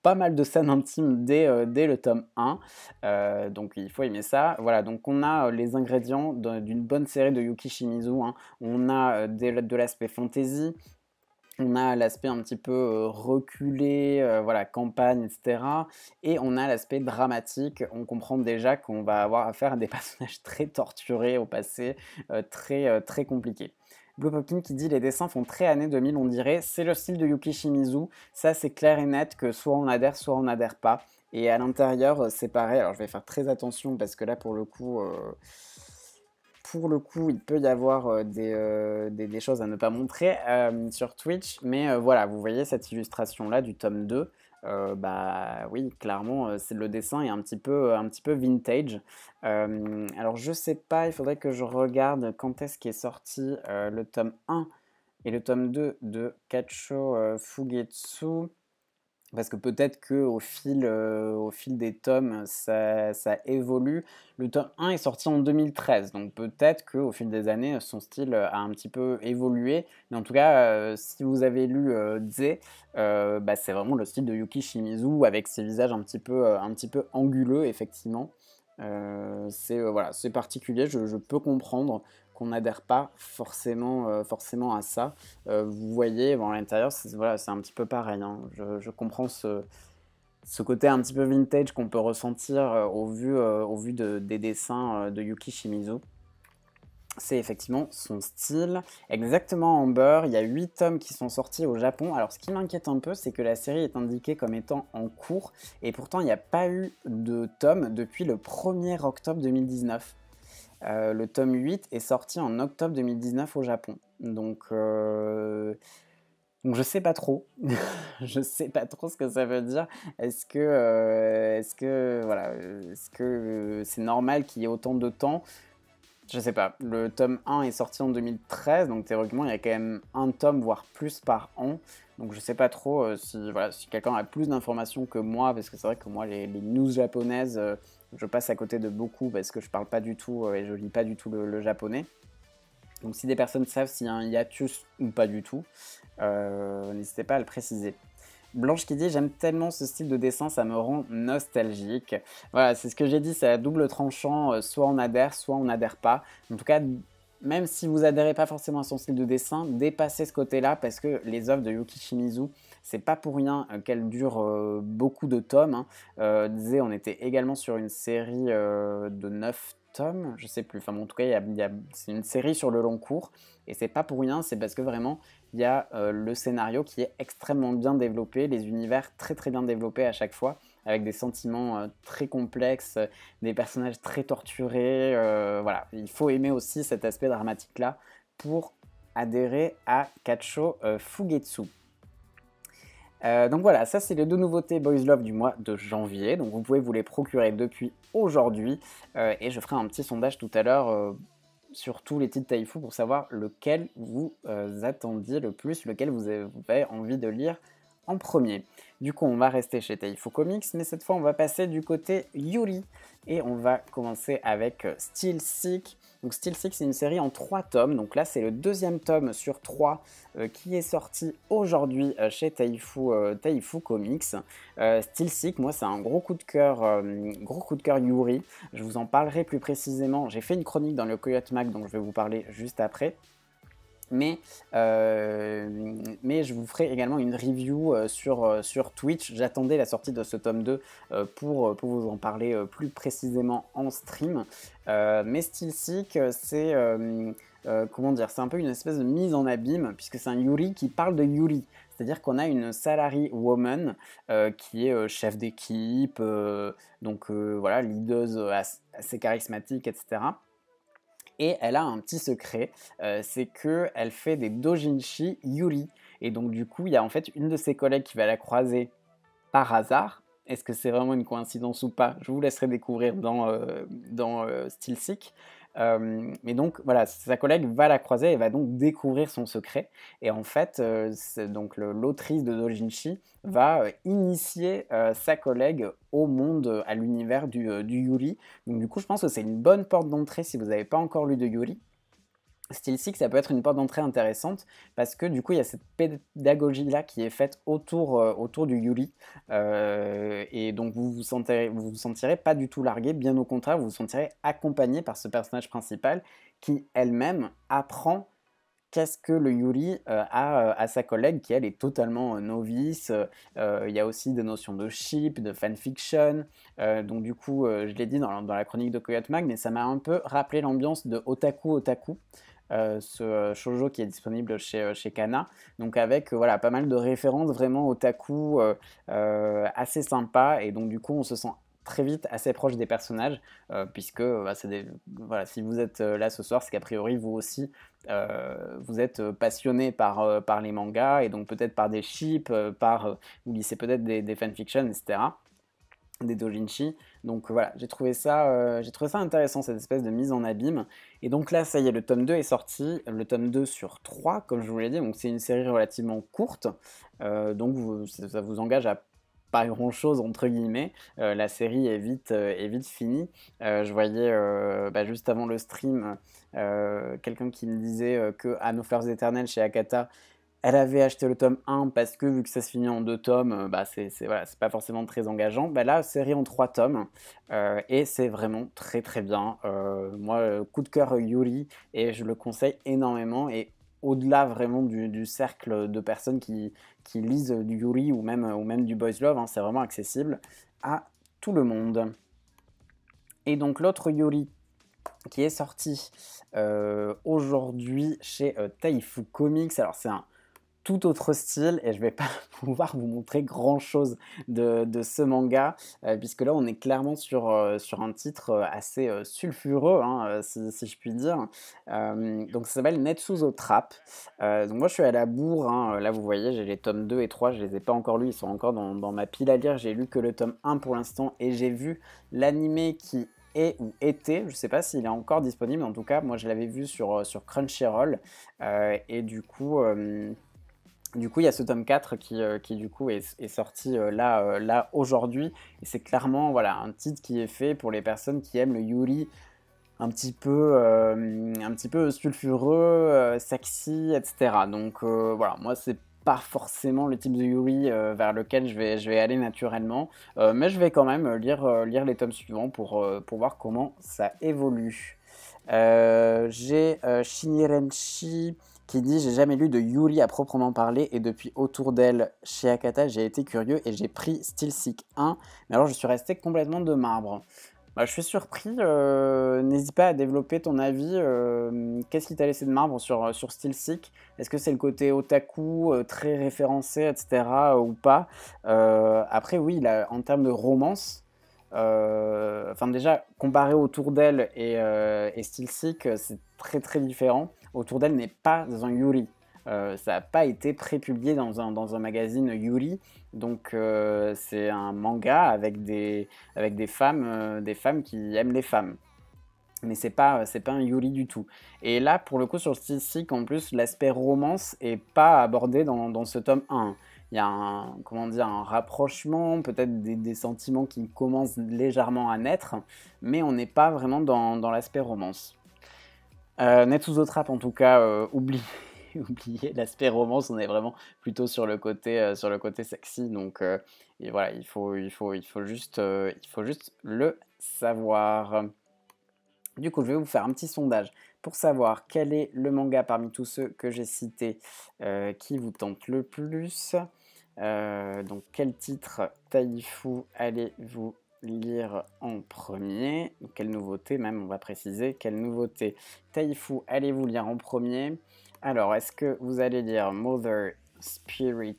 pas mal de scènes intimes dès le tome 1, donc il faut aimer ça. Voilà, donc on a les ingrédients d'une bonne série de Yuki Shimizu, hein. On a de l'aspect fantasy. On a l'aspect un petit peu reculé, voilà, campagne, etc. Et on a l'aspect dramatique. On comprend déjà qu'on va avoir affaire à des personnages très torturés au passé, très compliqués. Blue Poppin qui dit les dessins font très années 2000, on dirait. C'est le style de Yuki Shimizu. Ça, c'est clair et net que soit on adhère, soit on n'adhère pas. Et à l'intérieur, c'est pareil. Alors, je vais faire très attention parce que là, pour le coup, il peut y avoir des choses à ne pas montrer sur Twitch, mais voilà, vous voyez cette illustration-là du tome 2. Bah oui, clairement, c'est le dessin est un petit peu vintage. Alors je sais pas, il faudrait que je regarde quand est-ce qu'est sorti le tome 1 et le tome 2 de Kacho Fugetsu. Parce que peut-être qu'au au fil des tomes, ça évolue. Le tome 1 est sorti en 2013, donc peut-être qu'au fil des années, son style a un petit peu évolué. Mais en tout cas, si vous avez lu Z, bah, c'est vraiment le style de Yuki Shimizu avec ses visages un petit peu anguleux, effectivement. Voilà, c'est particulier, je peux comprendre qu'on n'adhère pas forcément à ça. Vous voyez, bon, à l'intérieur, voilà, c'est un petit peu pareil, hein. Je comprends ce côté un petit peu vintage qu'on peut ressentir au vu des dessins de Yuki Shimizu. C'est effectivement son style. Exactement en beurre, il y a 8 tomes qui sont sortis au Japon. Alors ce qui m'inquiète un peu, c'est que la série est indiquée comme étant en cours, et pourtant il n'y a pas eu de tome depuis le 1er octobre 2019. Le tome 8 est sorti en octobre 2019 au Japon. Donc je sais pas trop. Je sais pas trop ce que ça veut dire. Est-ce que c'est normal qu'il y ait autant de temps? Je sais pas. Le tome 1 est sorti en 2013, donc théoriquement il y a quand même un tome, voire plus par an. Donc je sais pas trop si quelqu'un a plus d'informations que moi, parce que c'est vrai que moi les news japonaises, je passe à côté de beaucoup parce que je parle pas du tout et je lis pas du tout le japonais. Donc si des personnes savent s'il y a un hiatus ou pas du tout, n'hésitez pas à le préciser. Blanche qui dit j'aime tellement ce style de dessin, ça me rend nostalgique. Voilà, c'est ce que j'ai dit, c'est à double tranchant, soit on adhère pas. En tout cas, même si vous adhérez pas forcément à son style de dessin, dépassez ce côté-là parce que les œuvres de Yuki Shimizu, c'est pas pour rien qu'elles durent beaucoup de tomes, hein. On était également sur une série de 9 tomes, je sais plus. Enfin, bon, en tout cas, c'est une série sur le long cours et c'est pas pour rien, c'est parce que vraiment il y a le scénario qui est extrêmement bien développé, les univers très très bien développés à chaque fois, avec des sentiments très complexes, des personnages très torturés. Voilà, il faut aimer aussi cet aspect dramatique-là pour adhérer à Kacho Fugetsu. Donc voilà, ça c'est les 2 nouveautés Boys Love du mois de janvier. Donc vous pouvez vous les procurer depuis aujourd'hui. Et je ferai un petit sondage tout à l'heure sur tous les titres Taifu pour savoir lequel vous attendiez le plus, lequel vous avez envie de lire en premier. Du coup, on va rester chez Taifu Comics, mais cette fois, on va passer du côté Yuri. Et on va commencer avec Still Sick. Donc Still Sick, c'est une série en 3 tomes. Donc là, c'est le 2e tome sur 3 qui est sorti aujourd'hui chez Taifu Comics. Still Sick, moi, c'est un gros coup de cœur Yuri. Je vous en parlerai plus précisément. J'ai fait une chronique dans le Coyote Mag, donc je vais vous parler juste après. Mais je vous ferai également une review sur Twitch. J'attendais la sortie de ce tome 2 pour vous en parler plus précisément en stream. Mais Still Sick, c'est comment dire, c'est un peu une espèce de mise en abîme, puisque c'est un Yuri qui parle de Yuri. C'est-à-dire qu'on a une salary woman qui est chef d'équipe, donc voilà, leaduse assez charismatique, etc. Et elle a un petit secret, c'est qu'elle fait des doujinshi Yuri. Et donc du coup, il y a en fait une de ses collègues qui va la croiser par hasard. Est-ce que c'est vraiment une coïncidence ou pas? Je vous laisserai découvrir dans Still Sick. Mais donc voilà, sa collègue va la croiser et va donc découvrir son secret. Et en fait, donc l'autrice de Dojinshi va initier sa collègue au monde, à l'univers du Yuri. Donc du coup, je pense que c'est une bonne porte d'entrée si vous n'avez pas encore lu de Yuri. Still Sick, ça peut être une porte d'entrée intéressante parce que du coup, il y a cette pédagogie-là qui est faite autour du Yuri. Et donc, vous vous sentirez pas du tout largué, bien au contraire, vous vous sentirez accompagné par ce personnage principal qui, elle-même, apprend qu'est-ce que le Yuri a à sa collègue qui, elle, est totalement novice. Il y a aussi des notions de ship, de fanfiction. Donc, du coup, je l'ai dit dans la chronique de Coyote Mag, mais ça m'a un peu rappelé l'ambiance de Otaku Otaku. Ce shoujo qui est disponible chez Kana, donc avec voilà, pas mal de références vraiment otaku assez sympa, et donc du coup on se sent très vite assez proche des personnages, puisque voilà, si vous êtes là ce soir, c'est qu'a priori vous aussi vous êtes passionné par les mangas, et donc peut-être par des ships, vous lisez peut-être des fanfictions, etc., des doujinshi. Donc voilà, j'ai trouvé ça intéressant, cette espèce de mise en abîme. Et donc là, ça y est, le tome 2 est sorti, le tome 2 sur 3, comme je vous l'ai dit. Donc c'est une série relativement courte, donc ça vous engage à pas grand chose entre guillemets. La série est vite finie. Je voyais juste avant le stream quelqu'un qui me disait que à Nos Fleurs Éternelles chez Akata, elle avait acheté le tome 1 parce que vu que ça se finit en 2 tomes, voilà, c'est pas forcément très engageant. Là, série en 3 tomes, et c'est vraiment très très bien. Moi, coup de cœur Yuri, et je le conseille énormément. Et au-delà vraiment du cercle de personnes qui lisent du Yuri ou même du Boys Love, hein, c'est vraiment accessible à tout le monde. Et donc l'autre Yuri qui est sorti aujourd'hui chez Taifu Comics, alors c'est un tout autre style, et je vais pas pouvoir vous montrer grand chose de ce manga, puisque là on est clairement sur un titre assez sulfureux, hein, si je puis dire. Donc ça s'appelle Netsuzo Trap. Donc moi je suis à la bourre, hein. Là vous voyez, j'ai les tomes 2 et 3, je les ai pas encore lus, ils sont encore dans ma pile à lire. J'ai lu que le tome 1 pour l'instant, et j'ai vu l'animé qui est ou était, je sais pas s'il est encore disponible, en tout cas moi je l'avais vu sur Crunchyroll, et du coup il y a ce tome 4 qui du coup est sorti là aujourd'hui, et c'est clairement voilà, un titre qui est fait pour les personnes qui aiment le Yuri un petit peu sulfureux, sexy, etc. Donc voilà, moi c'est pas forcément le type de Yuri vers lequel je vais aller naturellement, mais je vais quand même lire les tomes suivants pour voir comment ça évolue. J'ai Shinirenshi qui dit: «J'ai jamais lu de Yuri à proprement parler et depuis Autour d'elle chez Akata, j'ai été curieux et j'ai pris Steelseek 1, mais alors je suis resté complètement de marbre». Bah, je suis surpris, n'hésite pas à développer ton avis, qu'est-ce qui t'a laissé de marbre sur Steelseek? Est-ce que c'est le côté otaku, très référencé et cetera, ou pas? Après oui, là, en termes de romance, enfin déjà comparé Autour d'elle et Steelseek, c'est très, très différent. Autour d'elle n'est pas un yuri, ça a pas été prépublié dans un magazine yuri, donc c'est un manga avec des femmes qui aiment les femmes. Mais c'est pas un yuri du tout. Et là, pour le coup, sur Steelseek, en plus, l'aspect romance est pas abordé dans ce tome 1. Il y a un, comment dire, un rapprochement, peut-être des sentiments qui commencent légèrement à naître, mais on n'est pas vraiment dans l'aspect romance. Netsuzo Trap, en tout cas, oubliez l'aspect romance, on est vraiment plutôt sur le côté sexy. Donc, et voilà, il faut juste le savoir. Du coup, je vais vous faire un petit sondage pour savoir quel est le manga parmi tous ceux que j'ai cités qui vous tente le plus. Donc, quel titre Taifu allez-vous lire en premier? Quelle nouveauté, même, on va préciser. Quelle nouveauté Taifu allez-vous lire en premier? Alors, est-ce que vous allez lire Mother Spirit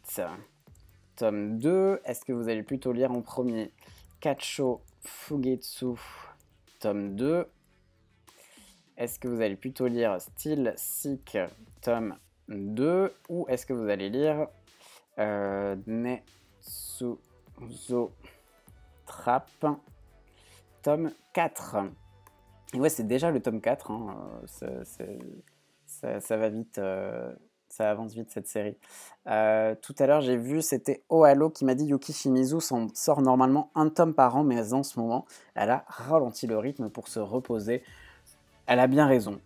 tome 2? Est-ce que vous allez plutôt lire en premier Kacho Fugetsu tome 2? Est-ce que vous allez plutôt lire Steelseek tome 2 ou est-ce que vous allez lire Netsuzo Trap tome 4? Et ouais, c'est déjà le tome 4, hein, ça va vite, ça avance vite cette série. Tout à l'heure, j'ai vu, c'était Ohalo qui m'a dit Yuki Shimizu sort normalement un tome par an, mais en ce moment, elle a ralenti le rythme pour se reposer. Elle a bien raison.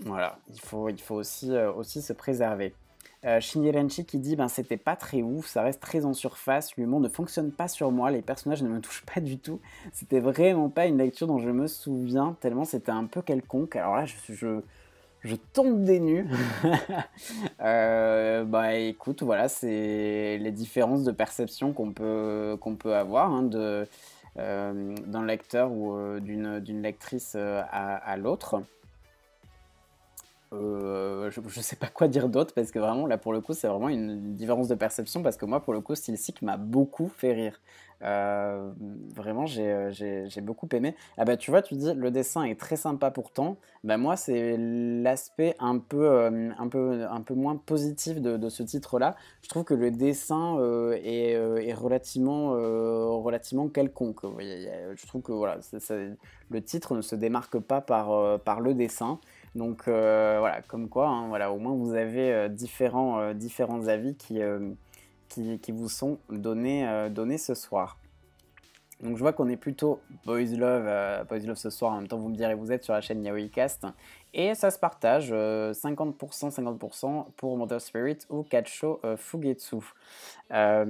Voilà, il faut aussi, aussi se préserver. Shinirenshi qui dit ben c'était pas très ouf, ça reste très en surface, l'humour ne fonctionne pas sur moi, les personnages ne me touchent pas du tout. C'était vraiment pas une lecture dont je me souviens, tellement c'était un peu quelconque. Alors là, je tombe des nues. Bah écoute, voilà, c'est les différences de perception qu'on peut avoir hein, d'un lecteur ou d'une lectrice à l'autre. Je sais pas quoi dire d'autre parce que vraiment là pour le coup c'est vraiment une différence de perception parce que moi pour le coup Steelseek m'a beaucoup fait rire. Euh, Vraiment j'ai beaucoup aimé. Ah bah tu vois tu dis le dessin est très sympa pourtant. Bah moi c'est l'aspect un peu moins positif de ce titre-là. Je trouve que le dessin est relativement quelconque. Vous voyez, je trouve que voilà le titre ne se démarque pas par le dessin. Donc voilà, comme quoi, hein, voilà, au moins vous avez différents avis qui vous sont donnés ce soir. Donc je vois qu'on est plutôt Boys Love ce soir. En même temps, vous me direz, vous êtes sur la chaîne YaoiCast. Et ça se partage 50% pour Mother Spirit ou Kacho Fugetsu. Bah,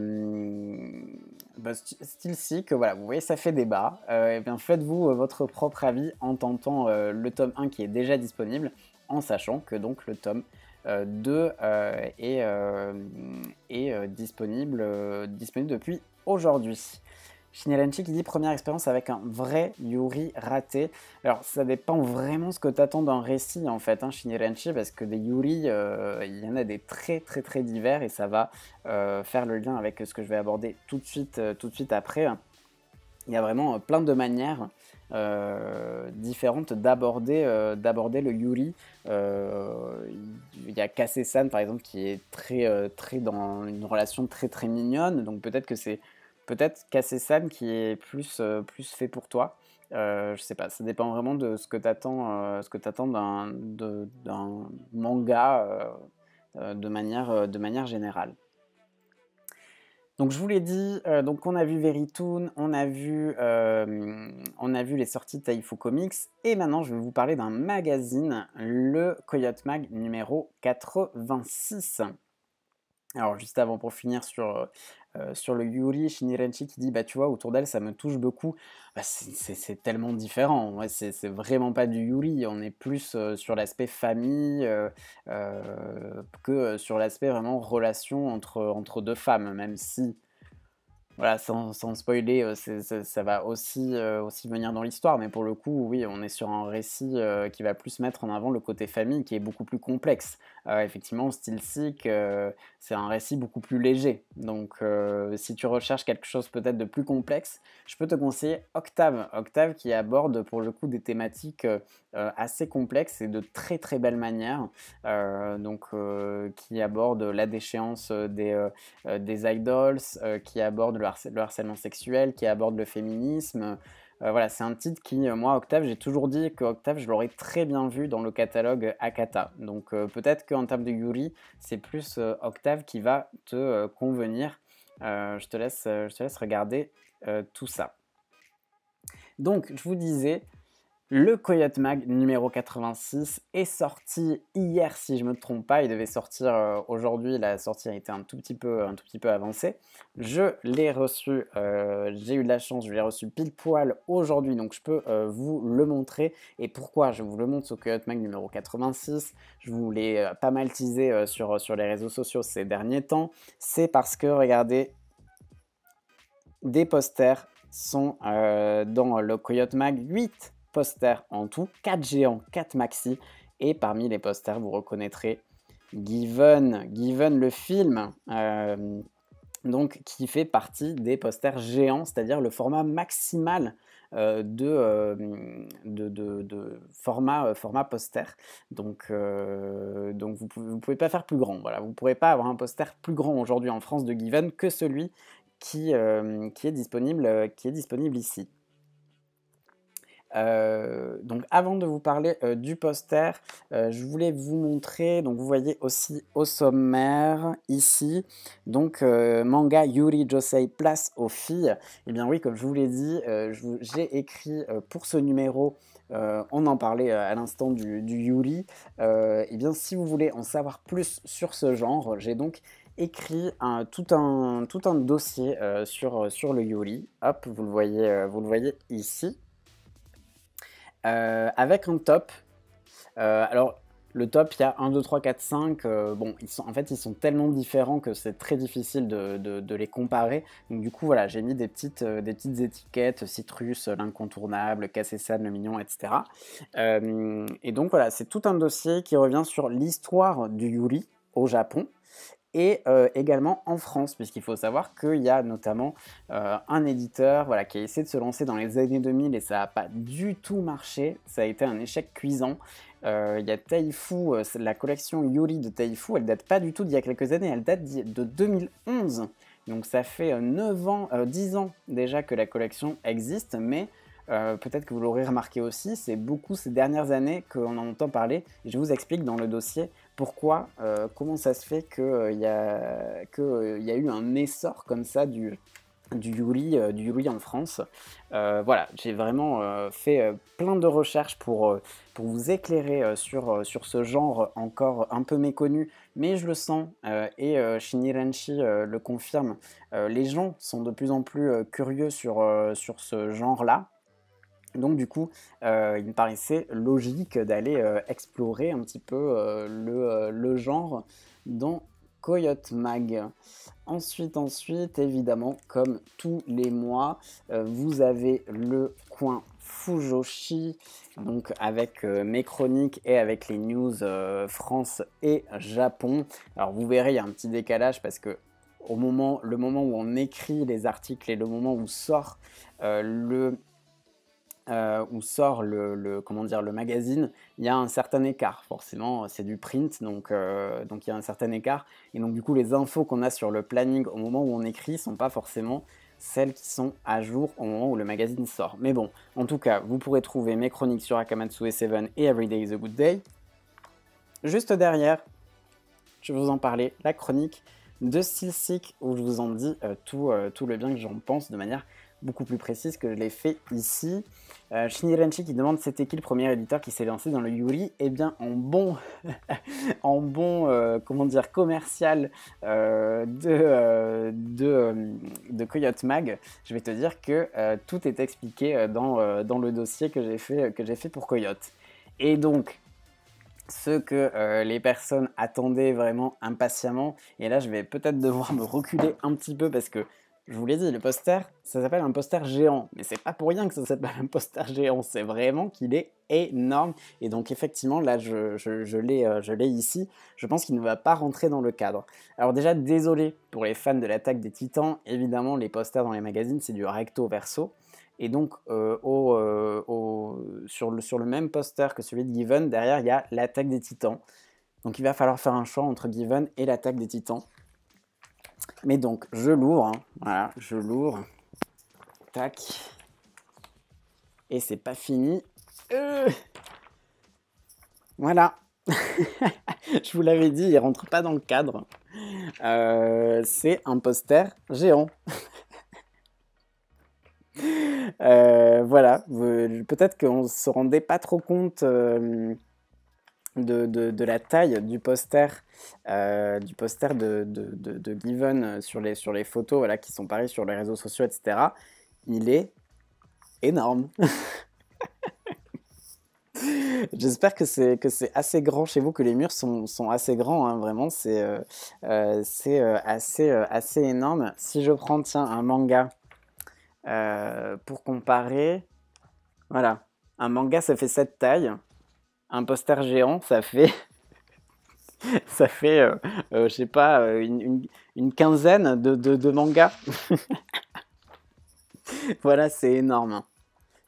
Steelseek, voilà, vous voyez, ça fait débat. Eh bien, faites-vous votre propre avis en tentant le tome 1 qui est déjà disponible, en sachant que donc le tome 2 est disponible depuis aujourd'hui. Shinelanchi qui dit première expérience avec un vrai Yuri raté. Alors ça dépend vraiment ce que tu attends d'un récit en fait, hein, Shinelanchi, parce que des Yuri, il y en a des très très très divers et ça va faire le lien avec ce que je vais aborder tout de suite après. Il y a vraiment plein de manières différentes d'aborder le Yuri. Il y a Kase-san par exemple qui est très dans une relation très très mignonne, donc peut-être que c'est peut-être Kase-san qui est plus fait pour toi. Je sais pas, ça dépend vraiment de ce que tu attends, d'un manga de manière générale. Donc je vous l'ai dit, donc on a vu Veritoon, on a vu les sorties de Taifu Comics, et maintenant je vais vous parler d'un magazine, le Coyote Mag numéro 86. Alors juste avant pour finir sur le Yuri, Shinirenchi qui dit: «Bah, tu vois, autour d'elle, ça me touche beaucoup». Bah, c'est tellement différent. Ouais, c'est vraiment pas du Yuri. On est plus, sur l'aspect famille, que, sur l'aspect vraiment relation entre 2 femmes, même si voilà, sans spoiler, ça va aussi venir dans l'histoire, mais pour le coup, oui, on est sur un récit, qui va plus mettre en avant le côté famille, qui est beaucoup plus complexe. Effectivement, style Sick, c'est un récit beaucoup plus léger. Donc, si tu recherches quelque chose peut-être de plus complexe, je peux te conseiller Octave. Octave qui aborde pour le coup des thématiques, assez complexes et de très, très belle manière. Donc, qui aborde la déchéance, des idols, qui aborde le harcèlement sexuel, qui aborde le féminisme. Voilà, c'est un titre qui, moi, Octave, j'ai toujours dit que Octave, je l'aurais très bien vu dans le catalogue Akata. Donc peut-être qu'en termes de Yuri, c'est plus Octave qui va te convenir. Je te laisse regarder tout ça. Donc, je vous disais, le Coyote Mag numéro 86 est sorti hier, si je ne me trompe pas. Il devait sortir aujourd'hui. La sortie a été un tout petit peu avancée. Je l'ai reçu, j'ai eu de la chance, je l'ai reçu pile poil aujourd'hui, donc je peux vous le montrer. Et pourquoi je vous le montre, ce Coyote Mag numéro 86? Je vous l'ai pas mal teasé sur les réseaux sociaux ces derniers temps. C'est parce que, regardez, des posters sont dans le Coyote Mag, 8 posters en tout, 4 géants, 4 maxi, et parmi les posters, vous reconnaîtrez Given le film, donc qui fait partie des posters géants, c'est-à-dire le format maximal de format poster. Donc vous pouvez pas faire plus grand. Voilà, vous pourrez pas avoir un poster plus grand aujourd'hui en France de Given que celui qui est disponible ici. Donc avant de vous parler du poster, je voulais vous montrer, donc vous voyez aussi au sommaire ici, donc manga Yuri Josei place aux filles. Et bien oui, comme je vous l'ai dit, j'ai écrit pour ce numéro, on en parlait à l'instant du Yuri. Et bien si vous voulez en savoir plus sur ce genre, j'ai donc écrit tout un dossier sur le Yuri. Hop, vous le voyez ici. Avec un top. Alors, le top, il y a 1, 2, 3, 4, 5. Bon, ils sont tellement différents que c'est très difficile de les comparer. Donc, du coup, voilà, j'ai mis des petites étiquettes, Citrus, l'incontournable, Kassesan, le mignon, etc. Et donc, voilà, c'est tout un dossier qui revient sur l'histoire du Yuri au Japon. Et également en France, puisqu'il faut savoir qu'il y a notamment un éditeur voilà, qui a essayé de se lancer dans les années 2000 et ça n'a pas du tout marché, ça a été un échec cuisant. Il y a Taifu, la collection Yuri de Taifu, elle date pas du tout d'il y a quelques années, elle date de 2011. Donc ça fait 10 ans déjà que la collection existe, mais peut-être que vous l'aurez remarqué aussi, c'est beaucoup ces dernières années qu'on en entend parler. Et je vous explique dans le dossier pourquoi, comment ça se fait qu'il y a eu un essor comme ça du Yuri en France. Voilà, j'ai vraiment fait plein de recherches pour vous éclairer sur ce genre encore un peu méconnu, mais je le sens, et Shinirenshi le confirme, les gens sont de plus en plus curieux sur ce genre-là. Donc du coup, il me paraissait logique d'aller explorer un petit peu le genre dans Coyote Mag. Ensuite, évidemment, comme tous les mois, vous avez le coin Fujoshi, donc avec mes chroniques et avec les news France et Japon. Alors vous verrez, il y a un petit décalage parce que le moment où on écrit les articles et le moment où sort comment dire, le magazine, il y a un certain écart. Forcément, c'est du print, donc il y a un certain écart. Et donc, du coup, les infos qu'on a sur le planning au moment où on écrit ne sont pas forcément celles qui sont à jour au moment où le magazine sort. Mais bon, en tout cas, vous pourrez trouver mes chroniques sur Akamatsu et Seven et Everyday is a Good Day. Juste derrière, je vais vous en parler, la chronique de Silsic, où je vous en dis tout le bien que j'en pense de manière beaucoup plus précise que je l'ai fait ici. Shinirenchi qui demande c'était qui le premier éditeur qui s'est lancé dans le Yuri. Eh bien, en bon, comment dire, commercial de Coyote Mag, je vais te dire que tout est expliqué dans le dossier que j'ai fait pour Coyote. Et donc, ce que les personnes attendaient vraiment impatiemment, et là je vais peut-être devoir me reculer un petit peu parce que je vous l'ai dit, le poster, ça s'appelle un poster géant, mais c'est pas pour rien que ça s'appelle un poster géant, c'est vraiment qu'il est énorme, et donc effectivement là je l'ai ici, je pense qu'il ne va pas rentrer dans le cadre. Alors déjà désolé pour les fans de l'attaque des Titans, évidemment les posters dans les magazines c'est du recto verso, et donc sur le même poster que celui de Given, derrière il y a l'attaque des Titans, donc il va falloir faire un choix entre Given et l'attaque des Titans. Mais donc, je l'ouvre, hein. Voilà, je l'ouvre, tac, et c'est pas fini. Voilà, je vous l'avais dit, il rentre pas dans le cadre. C'est un poster géant. Voilà, peut-être qu'on se rendait pas trop compte de la taille du poster de Given sur les photos voilà, qui sont pareilles sur les réseaux sociaux, etc. Il est énorme. J'espère que c'est assez grand chez vous, que les murs sont assez grands, hein, vraiment, c'est assez énorme. Si je prends, tiens, un manga pour comparer, voilà, un manga ça fait cette taille, un poster géant ça fait ça fait, je sais pas, une quinzaine de mangas. Voilà, c'est énorme.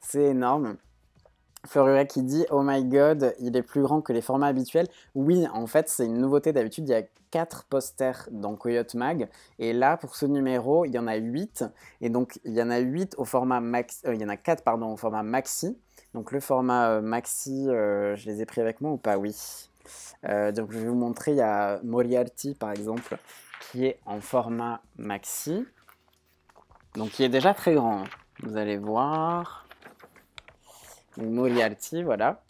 C'est énorme. Furura qui dit oh my god, il est plus grand que les formats habituels. Oui, en fait, c'est une nouveauté. D'habitude, il y a 4 posters dans Coyote Mag. Et là, pour ce numéro, il y en a 8. Et donc, il y en a 8 au format max. Il y en a 4, pardon, au format maxi. Donc, le format maxi, je les ai pris avec moi ou pas? Oui. Donc, je vais vous montrer. Il y a Moriarty, par exemple, qui est en format maxi. Donc, qui est déjà très grand. Vous allez voir. Moriarty, voilà.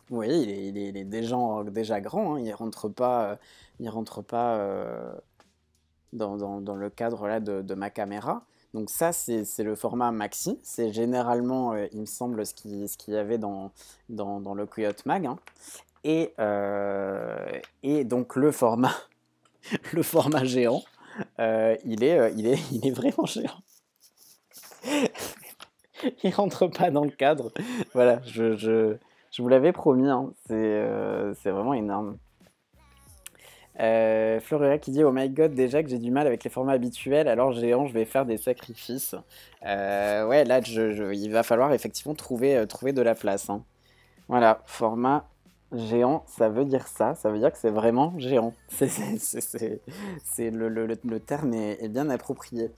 Oui, il est déjà grand, hein. Il rentre pas dans le cadre là de ma caméra. Donc ça, c'est le format maxi. C'est généralement, il me semble, ce qu'il y avait dans le Coyote Mag, hein. Et donc le format, le format géant, il est vraiment géant. Il rentre pas dans le cadre. Voilà, je vous l'avais promis, hein. C'est vraiment énorme. Florera qui dit oh my god, déjà que j'ai du mal avec les formats habituels, alors géant, je vais faire des sacrifices. Ouais, là, il va falloir effectivement trouver de la place, hein. Voilà, format géant, ça veut dire ça. Ça veut dire que c'est vraiment géant. Le terme est bien approprié.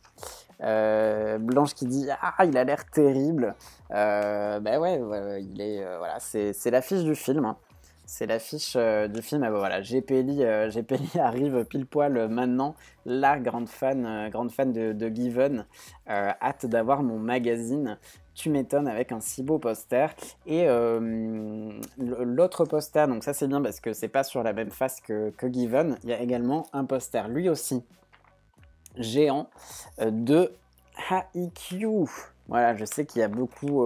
Blanche qui dit ah, il a l'air terrible. Bah ouais, voilà, c'est l'affiche du film, hein. C'est l'affiche du film. Ah bah voilà, GPLI arrive pile poil maintenant. La grande fan de Given. Hâte d'avoir mon magazine. Tu m'étonnes avec un si beau poster. Et l'autre poster, donc ça c'est bien parce que c'est pas sur la même face que Given. Il y a également un poster, lui aussi géant, de Haikyuu. Voilà, je sais qu'il y a beaucoup.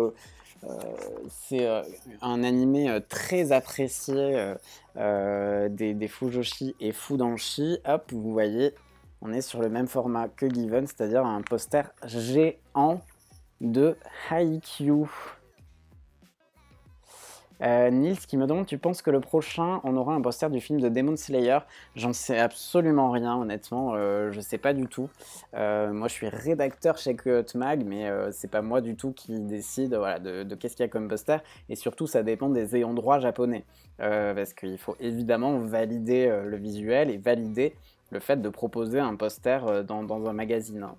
C'est un animé très apprécié des Fujoshi et Fudanshi. Hop, vous voyez, on est sur le même format que Given, c'est-à-dire un poster géant de Haikyuu. Nils qui me demande, tu penses que le prochain, on aura un poster du film de Demon Slayer? J'en sais absolument rien, honnêtement, je sais pas du tout. Moi, je suis rédacteur chez Coyote Mag, mais c'est pas moi du tout qui décide voilà, de qu'est-ce qu'il y a comme poster. Et surtout, ça dépend des ayants droit japonais. Parce qu'il faut évidemment valider le visuel et valider le fait de proposer un poster dans un magazine, hein.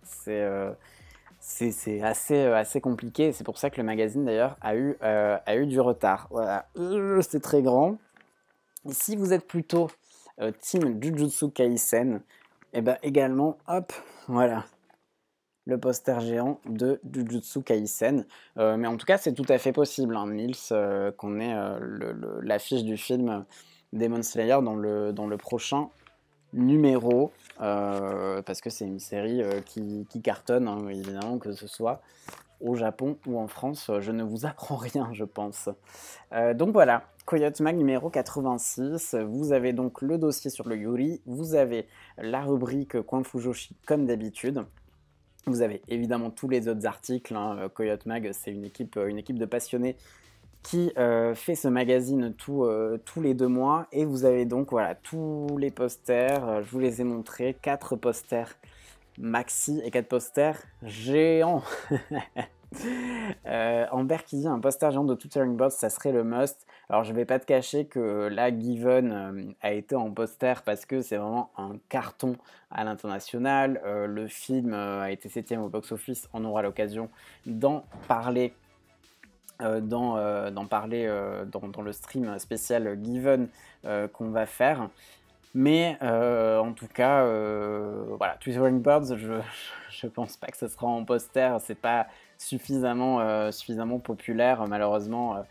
C'est assez compliqué, c'est pour ça que le magazine d'ailleurs a eu du retard. Voilà, c'est très grand. Et si vous êtes plutôt team Jujutsu Kaisen, Et ben également, hop, voilà, le poster géant de Jujutsu Kaisen. Mais en tout cas, c'est tout à fait possible, hein, Nils, qu'on ait l'affiche du film Demon Slayer dans le prochain numéro, parce que c'est une série qui cartonne, hein, évidemment, que ce soit au Japon ou en France. Je ne vous apprends rien, je pense. Donc voilà, Coyote Mag numéro 86. Vous avez donc le dossier sur le Yuri, vous avez la rubrique Coin Fujoshi comme d'habitude. Vous avez évidemment tous les autres articles, hein. Coyote Mag, c'est une équipe de passionnés qui fait ce magazine tous les 2 mois. Et vous avez donc voilà, tous les posters, je vous les ai montrés, 4 posters maxi et 4 posters géants. Amber qui dit un poster géant de Tutoring Boss, ça serait le must. Alors je vais pas te cacher que là Given a été en poster parce que c'est vraiment un carton à l'international. Le film a été 7ème au box-office, on aura l'occasion d'en parler. Dans le stream spécial Given qu'on va faire. Mais en tout cas, voilà, Twittering Birds, je pense pas que ce sera en poster, c'est pas suffisamment populaire, malheureusement.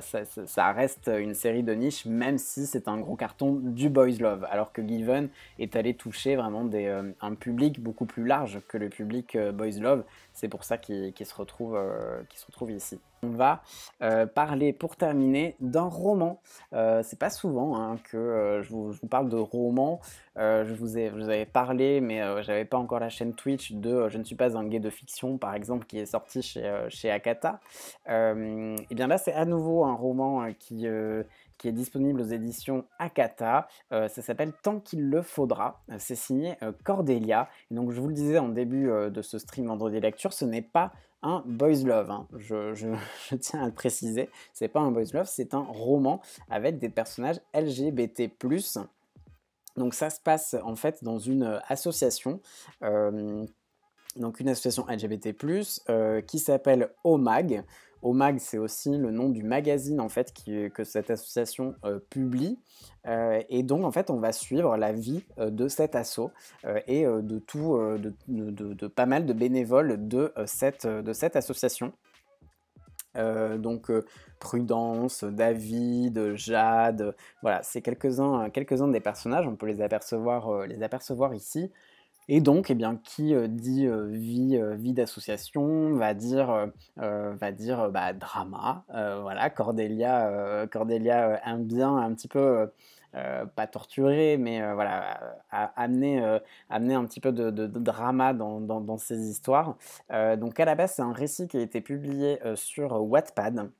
Ça reste une série de niche, même si c'est un gros carton du Boys Love, alors que Given est allé toucher vraiment un public beaucoup plus large que le public Boys Love. C'est pour ça qu'il se retrouve ici. On va parler pour terminer d'un roman. C'est pas souvent hein, que je vous parle de roman. Je vous avais parlé, mais j'avais pas encore la chaîne Twitch de Je ne suis pas un gay de fiction, par exemple, qui est sorti chez Akata. Et bien là, c'est à nouveau un roman qui est disponible aux éditions Akata. Ça s'appelle Tant qu'il le faudra. C'est signé Cordelia. Et donc, je vous le disais en début de ce stream Vendredi Lecture, ce n'est pas un boys love, hein. Je tiens à le préciser, c'est pas un boys love, c'est un roman avec des personnages LGBT+. Donc ça se passe en fait dans une association, donc une association LGBT+, qui s'appelle OMAG. OMAG, c'est aussi le nom du magazine en fait que cette association publie. Et donc en fait, on va suivre la vie de cet asso et de pas mal de bénévoles de cette association. Donc Prudence, David, Jade, voilà, c'est quelques-uns des personnages, on peut les apercevoir ici. Et donc, eh bien, qui dit vie d'association va dire bah, drama. Voilà, Cordelia aime bien un petit peu, pas torturer, mais voilà, amener un petit peu de drama dans ces histoires. Donc à la base, c'est un récit qui a été publié sur Wattpad.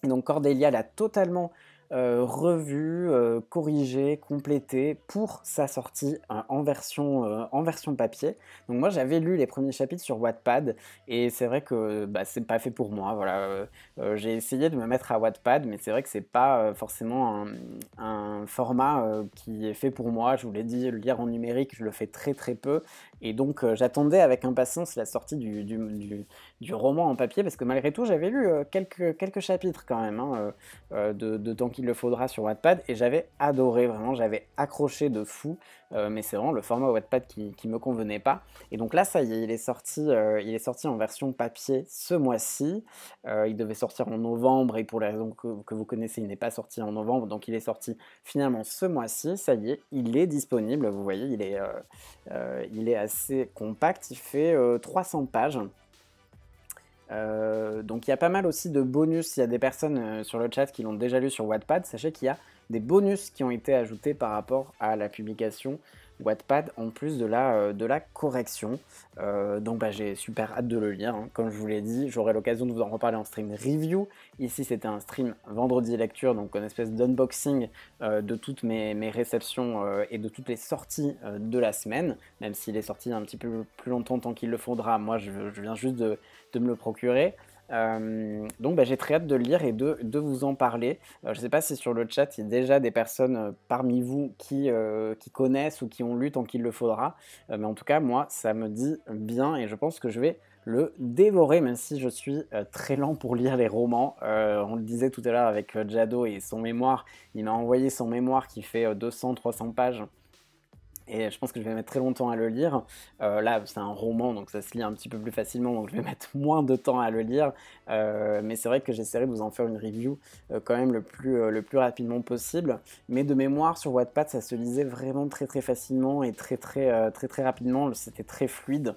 Donc Cordelia l'a totalement revu, corrigé, complété pour sa sortie en version papier. Donc moi j'avais lu les premiers chapitres sur Wattpad et c'est vrai que bah, c'est pas fait pour moi. Voilà, j'ai essayé de me mettre à Wattpad, mais c'est vrai que c'est pas forcément un format qui est fait pour moi. Je vous l'ai dit, le lire en numérique, je le fais très très peu. Et donc j'attendais avec impatience la sortie du roman en papier parce que malgré tout j'avais lu quelques chapitres quand même hein, de Tant qu'il le faudra sur Wattpad et j'avais adoré, vraiment j'avais accroché de fou, mais c'est vraiment le format Wattpad qui me convenait pas. Et donc là ça y est, il est sorti en version papier ce mois-ci. Il devait sortir en novembre et pour les raisons que vous connaissez il n'est pas sorti en novembre, donc il est sorti finalement ce mois-ci. Ça y est, il est disponible, vous voyez il est assez compact, il fait 300 pages. Donc il y a pas mal aussi de bonus, il y a des personnes sur le chat qui l'ont déjà lu sur Wattpad, sachez qu'il y a des bonus qui ont été ajoutés par rapport à la publication Wattpad en plus de la correction. Donc bah, j'ai super hâte de le lire, hein. Comme je vous l'ai dit, j'aurai l'occasion de vous en reparler en stream review. Ici c'était un stream vendredi lecture, donc une espèce d'unboxing de toutes mes réceptions et de toutes les sorties de la semaine, même s'il est sorti un petit peu plus longtemps tant qu'il le faudra. Moi je viens juste de me le procurer. Donc bah, j'ai très hâte de le lire et de vous en parler. Je ne sais pas si sur le chat il y a déjà des personnes parmi vous qui connaissent ou qui ont lu tant qu'il le faudra, mais en tout cas moi ça me dit bien et je pense que je vais le dévorer même si je suis très lent pour lire les romans. On le disait tout à l'heure avec Jado et son mémoire, il m'a envoyé son mémoire qui fait 200-300 pages. et je pense que je vais mettre très longtemps à le lire. Là, c'est un roman, donc ça se lit un petit peu plus facilement, donc je vais mettre moins de temps à le lire. Mais c'est vrai que j'essaierai de vous en faire une review quand même le plus rapidement possible. Mais de mémoire, sur Wattpad, ça se lisait vraiment très très facilement et très très rapidement. C'était très fluide.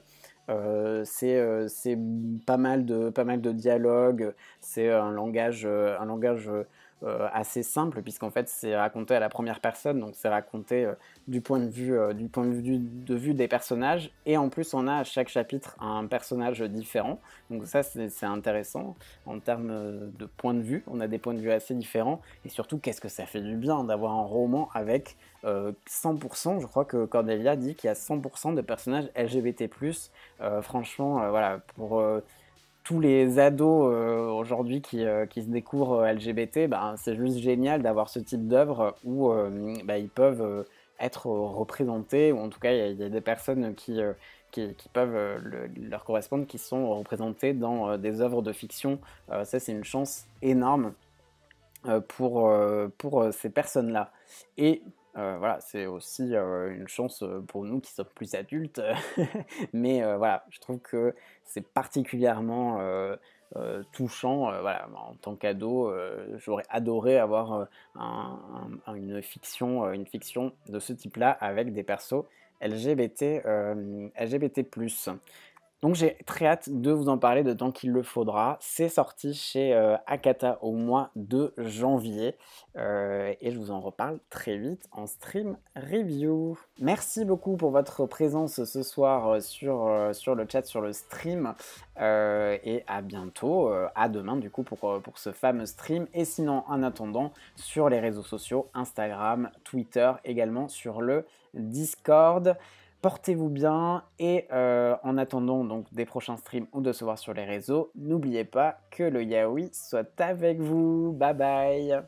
C'est pas mal de dialogues, c'est un langage assez simple, puisqu'en fait c'est raconté à la première personne, donc c'est raconté du point de vue des personnages, et en plus on a à chaque chapitre un personnage différent, donc ça c'est intéressant en termes de point de vue, on a des points de vue assez différents, et surtout qu'est-ce que ça fait du bien d'avoir un roman avec 100%, je crois que Cordelia dit qu'il y a 100% de personnages LGBT+, franchement, voilà, pour tous les ados aujourd'hui qui se découvrent LGBT, ben, c'est juste génial d'avoir ce type d'œuvre où ben, ils peuvent être représentés, ou en tout cas il y a des personnes qui peuvent leur correspondre, qui sont représentées dans des œuvres de fiction. Ça c'est une chance énorme pour ces personnes-là. Et voilà, c'est aussi une chance pour nous qui sommes plus adultes. Mais voilà, je trouve que c'est particulièrement touchant. Voilà, en tant qu'ado, j'aurais adoré avoir une fiction de ce type-là avec des persos LGBT, LGBT+. Donc j'ai très hâte de vous en parler de tant qu'il le faudra. C'est sorti chez Akata au mois de janvier et je vous en reparle très vite en stream review. Merci beaucoup pour votre présence ce soir sur le chat, sur le stream et à bientôt, à demain du coup pour ce fameux stream. Et sinon en attendant sur les réseaux sociaux, Instagram, Twitter, également sur le Discord. Portez-vous bien et en attendant donc des prochains streams ou de se voir sur les réseaux, n'oubliez pas que le yaoi soit avec vous. Bye bye.